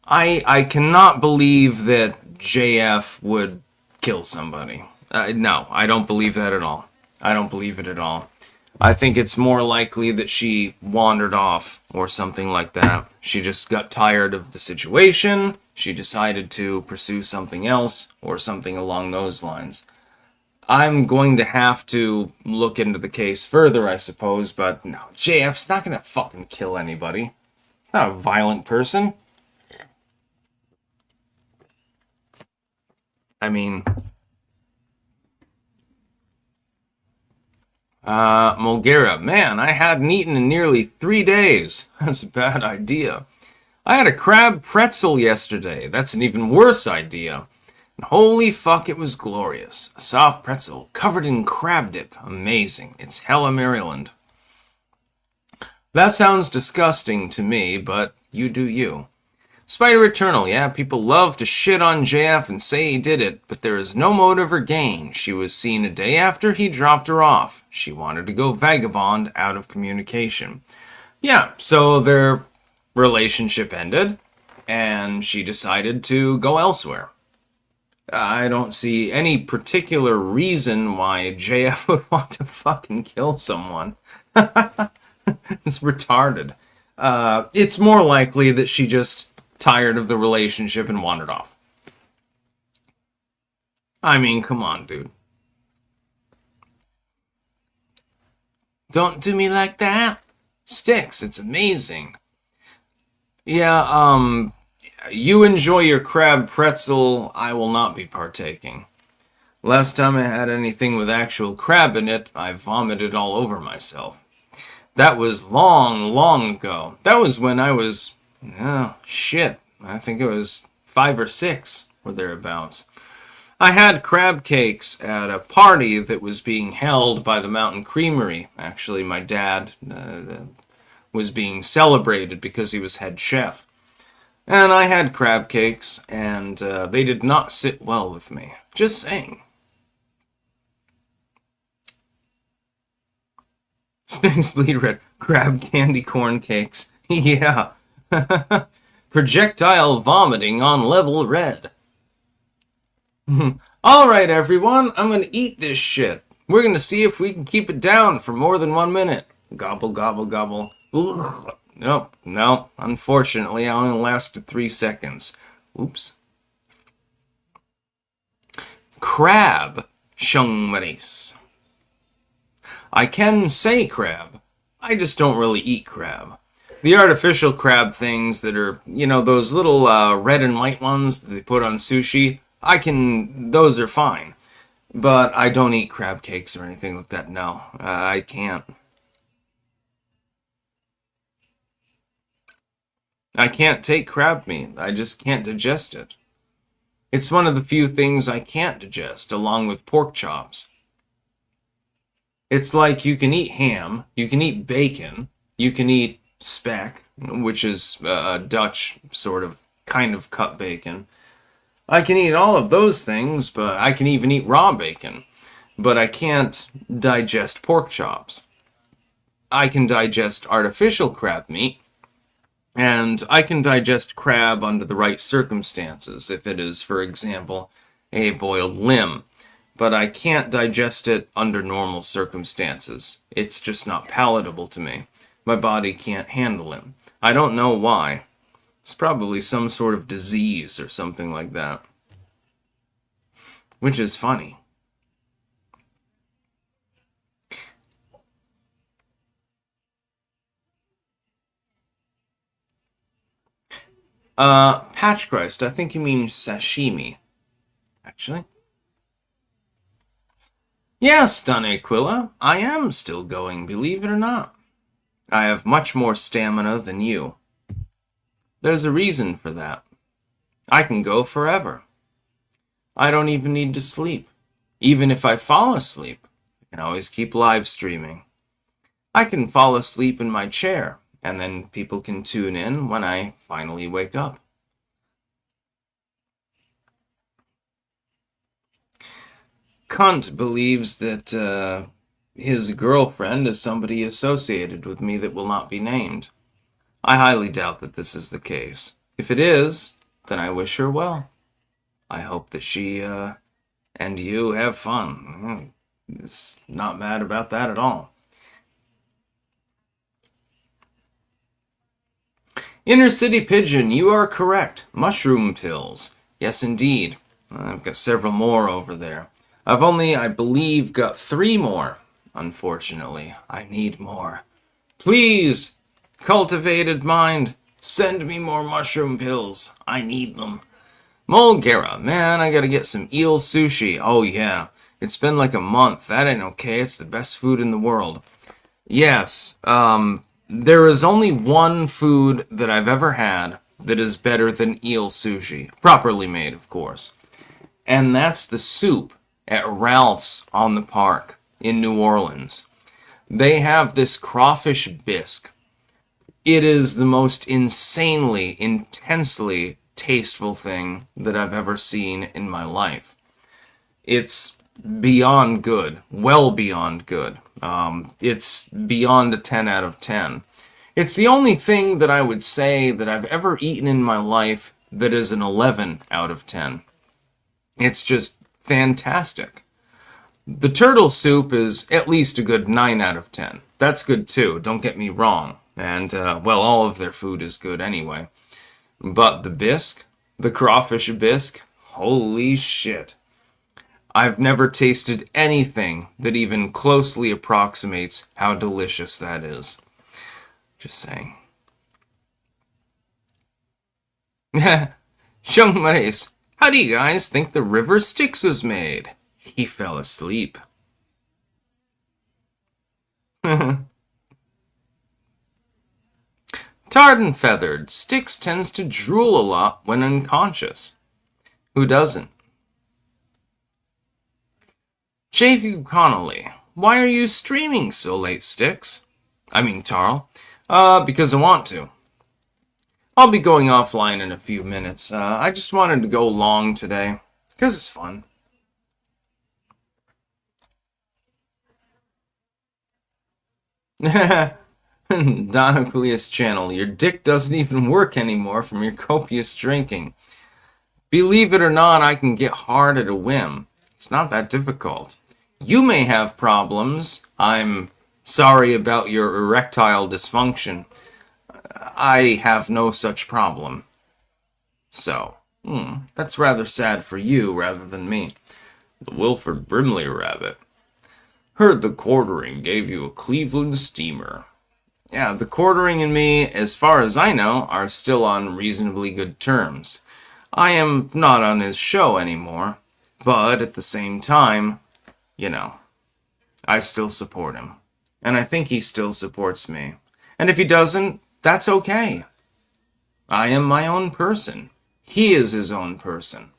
I cannot believe that JF would kill somebody. No, I don't believe that at all. I don't believe it at all. I think it's more likely that she wandered off or something like that. She just got tired of the situation. She decided to pursue something else or something along those lines. I'm going to have to look into the case further, I suppose, but no, JF's not going to fucking kill anybody. Not a violent person. I mean, Mulgera, man, I hadn't eaten in nearly 3 days. That's a bad idea. I had a crab pretzel yesterday. That's an even worse idea. And holy fuck, it was glorious. A soft pretzel covered in crab dip. Amazing. It's hella Maryland. That sounds disgusting to me, but you do you. Spider Eternal, yeah, people love to shit on JF and say he did it, but there is no motive or gain. She was seen a day after he dropped her off. She wanted to go vagabond out of communication. Yeah, so their relationship ended, and she decided to go elsewhere. I don't see any particular reason why JF would want to fucking kill someone. It's retarded. It's more likely that she just tired of the relationship and wandered off. I mean, come on, dude. Don't do me like that. Sticks, it's amazing. Yeah, you enjoy your crab pretzel. I will not be partaking. Last time I had anything with actual crab in it, I vomited all over myself. That was long, long ago. That was when I was... Oh, shit. I think it was 5 or 6 or thereabouts. I had crab cakes at a party that was being held by the Mountain Creamery. Actually, my dad was being celebrated because he was head chef. And I had crab cakes, and they did not sit well with me. Just saying. Snakes bleed red. Crab candy corn cakes. Yeah. Projectile vomiting on level red. Alright, everyone. I'm going to eat this shit. We're going to see if we can keep it down for more than 1 minute. Gobble, gobble, gobble. Ugh. Nope. No. Unfortunately, I only lasted 3 seconds. Oops. Crab. Shung maris. I can say crab. I just don't really eat crab. The artificial crab things that are, you know, those little red and white ones that they put on sushi, those are fine. But I don't eat crab cakes or anything like that, no. I can't. I can't take crab meat. I just can't digest it. It's one of the few things I can't digest, along with pork chops. It's like you can eat ham, you can eat bacon, you can eat speck, which is a Dutch sort of kind of cut bacon. I can eat all of those things, but I can even eat raw bacon. But I can't digest pork chops. I can digest artificial crab meat, and I can digest crab under the right circumstances, if it is, for example, a boiled limb. But I can't digest it under normal circumstances. It's just not palatable to me. My body can't handle it. I don't know why. It's probably some sort of disease or something like that. Which is funny. Patch Christ, I think you mean sashimi. Actually. Yes, Donna Aquila, I am still going, believe it or not. I have much more stamina than you. There's a reason for that. I can go forever. I don't even need to sleep. Even if I fall asleep, can always keep live streaming. I can fall asleep in my chair, and then people can tune in when I finally wake up. Cunt believes that his girlfriend is somebody associated with me that will not be named. I highly doubt that this is the case. If it is, then I wish her well. I hope that she and you have fun. It's not mad about that at all. Inner City Pigeon, you are correct. Mushroom pills. Yes, indeed. I've got several more over there. I've only, I believe, got 3 more. Unfortunately, I need more. Please, cultivated mind, send me more mushroom pills. I need them. Mulgera, man, I gotta get some eel sushi. Oh yeah, it's been like a month. That ain't okay. It's the best food in the world. Yes, there is only one food that I've ever had that is better than eel sushi. Properly made, of course. And that's the soup at Ralph's on the Park in New Orleans. They have this crawfish bisque. It is the most insanely, intensely tasteful thing that I've ever seen in my life. It's beyond good, well beyond good. It's beyond a 10 out of 10. It's the only thing that I would say that I've ever eaten in my life that is an 11 out of 10. It's just fantastic. The turtle soup is at least a good 9 out of 10. That's good too, don't get me wrong. And, well, all of their food is good anyway. But the bisque, the crawfish bisque, holy shit. I've never tasted anything that even closely approximates how delicious that is. Just saying. Shung Maris, how do you guys think the river Styx was made? He fell asleep. Tarred and feathered, Styx tends to drool a lot when unconscious. Who doesn't? Jacob Connolly, why are you streaming so late, Styx? I mean, Tarl. Because I want to. I'll be going offline in a few minutes. I just wanted to go long today, because it's fun. Donocleus channel, your dick doesn't even work anymore from your copious drinking. Believe it or not, I can get hard at a whim. It's not that difficult. You may have problems. I'm sorry about your erectile dysfunction. I have no such problem. So, that's rather sad for you rather than me. The Wilford Brimley rabbit. Heard the quartering gave you a Cleveland steamer. Yeah, the quartering and me, as far as I know, are still on reasonably good terms. I am not on his show anymore, but at the same time, I still support him. And I think he still supports me. And if he doesn't, that's okay. I am my own person. He is his own person.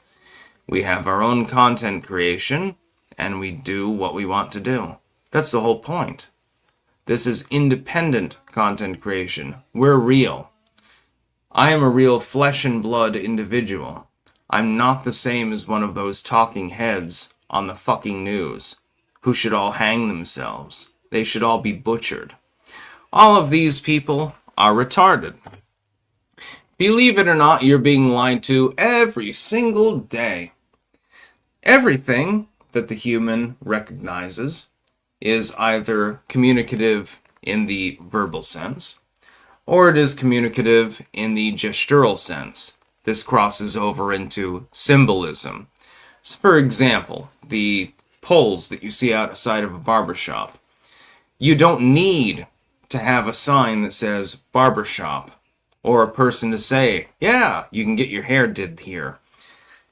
We have our own content creation, and we do what we want to do. That's the whole point. This is independent content creation. We're real. I am a real flesh and blood individual. I'm not the same as one of those talking heads on the fucking news who should all hang themselves. They should all be butchered. All of these people are retarded. Believe it or not, you're being lied to every single day. Everything that the human recognizes is either communicative in the verbal sense, or it is communicative in the gestural sense. This crosses over into symbolism. So for example, the poles that you see outside of a barbershop. You don't need to have a sign that says barbershop, or a person to say, yeah, you can get your hair did here.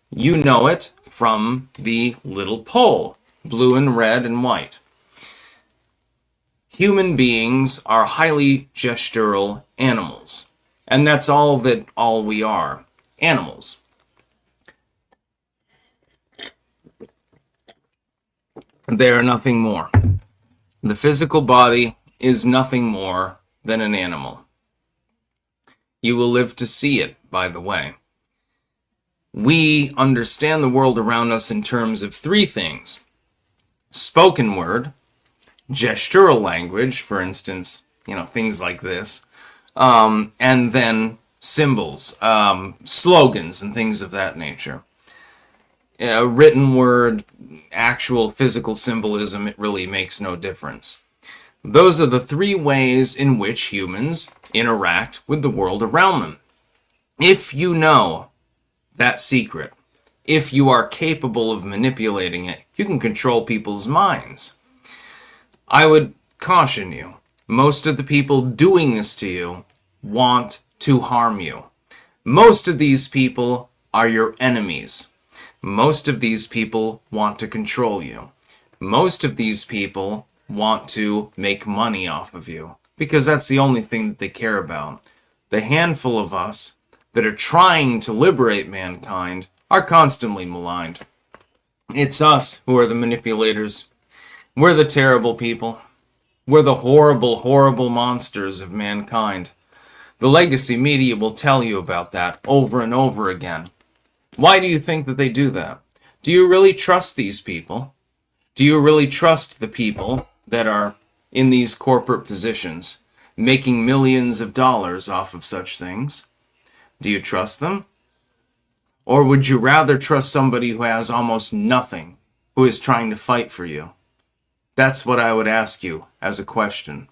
You know it from the little pole, blue and red and white. Human beings are highly gestural animals, and that's all we are, animals. They are nothing more. The physical body is nothing more than an animal. You will live to see it, by the way. We understand the world around us in terms of three things: spoken word, gestural language, for instance, things like this, and then symbols, slogans, and things of that nature. Written word, actual physical symbolism, it really makes no difference. Those are the three ways in which humans interact with the world around them. If you know that secret, if you are capable of manipulating it, you can control people's minds. I would caution you, most of the people doing this to you want to harm you. Most of these people are your enemies. Most of these people want to control you. Most of these people want to make money off of you, because that's the only thing that they care about. The handful of us that are trying to liberate mankind are constantly maligned. It's us who are the manipulators. We're the terrible people. We're the horrible, horrible monsters of mankind. The legacy media will tell you about that over and over again. Why do you think that they do that? Do you really trust these people? Do you really trust the people that are in these corporate positions, making millions of dollars off of such things? Do you trust them? Or would you rather trust somebody who has almost nothing, who is trying to fight for you? That's what I would ask you as a question.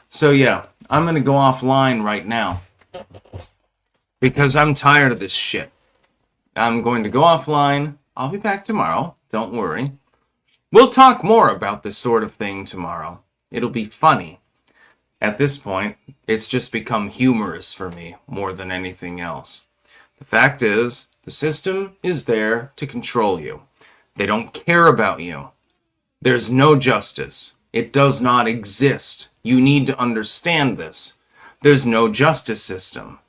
So yeah, I'm going to go offline right now because I'm tired of this shit. I'm going to go offline. I'll be back tomorrow. Don't worry. We'll talk more about this sort of thing tomorrow. It'll be funny. At this point, it's just become humorous for me more than anything else. The fact is, the system is there to control you. They don't care about you. There's no justice. It does not exist. You need to understand this. There's no justice system.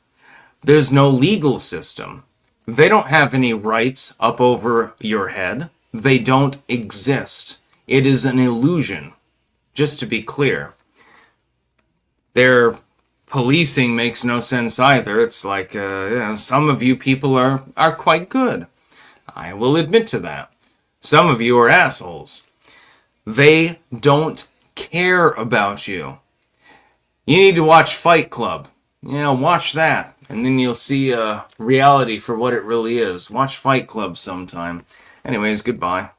There's no legal system. They don't have any rights up over your head. They don't exist. It is an illusion. Just to be clear. Their policing makes no sense either. It's like, some of you people are quite good. I will admit to that. Some of you are assholes. They don't care about you. You need to watch Fight Club. Watch that. And then you'll see reality for what it really is. Watch Fight Club sometime. Anyways, goodbye.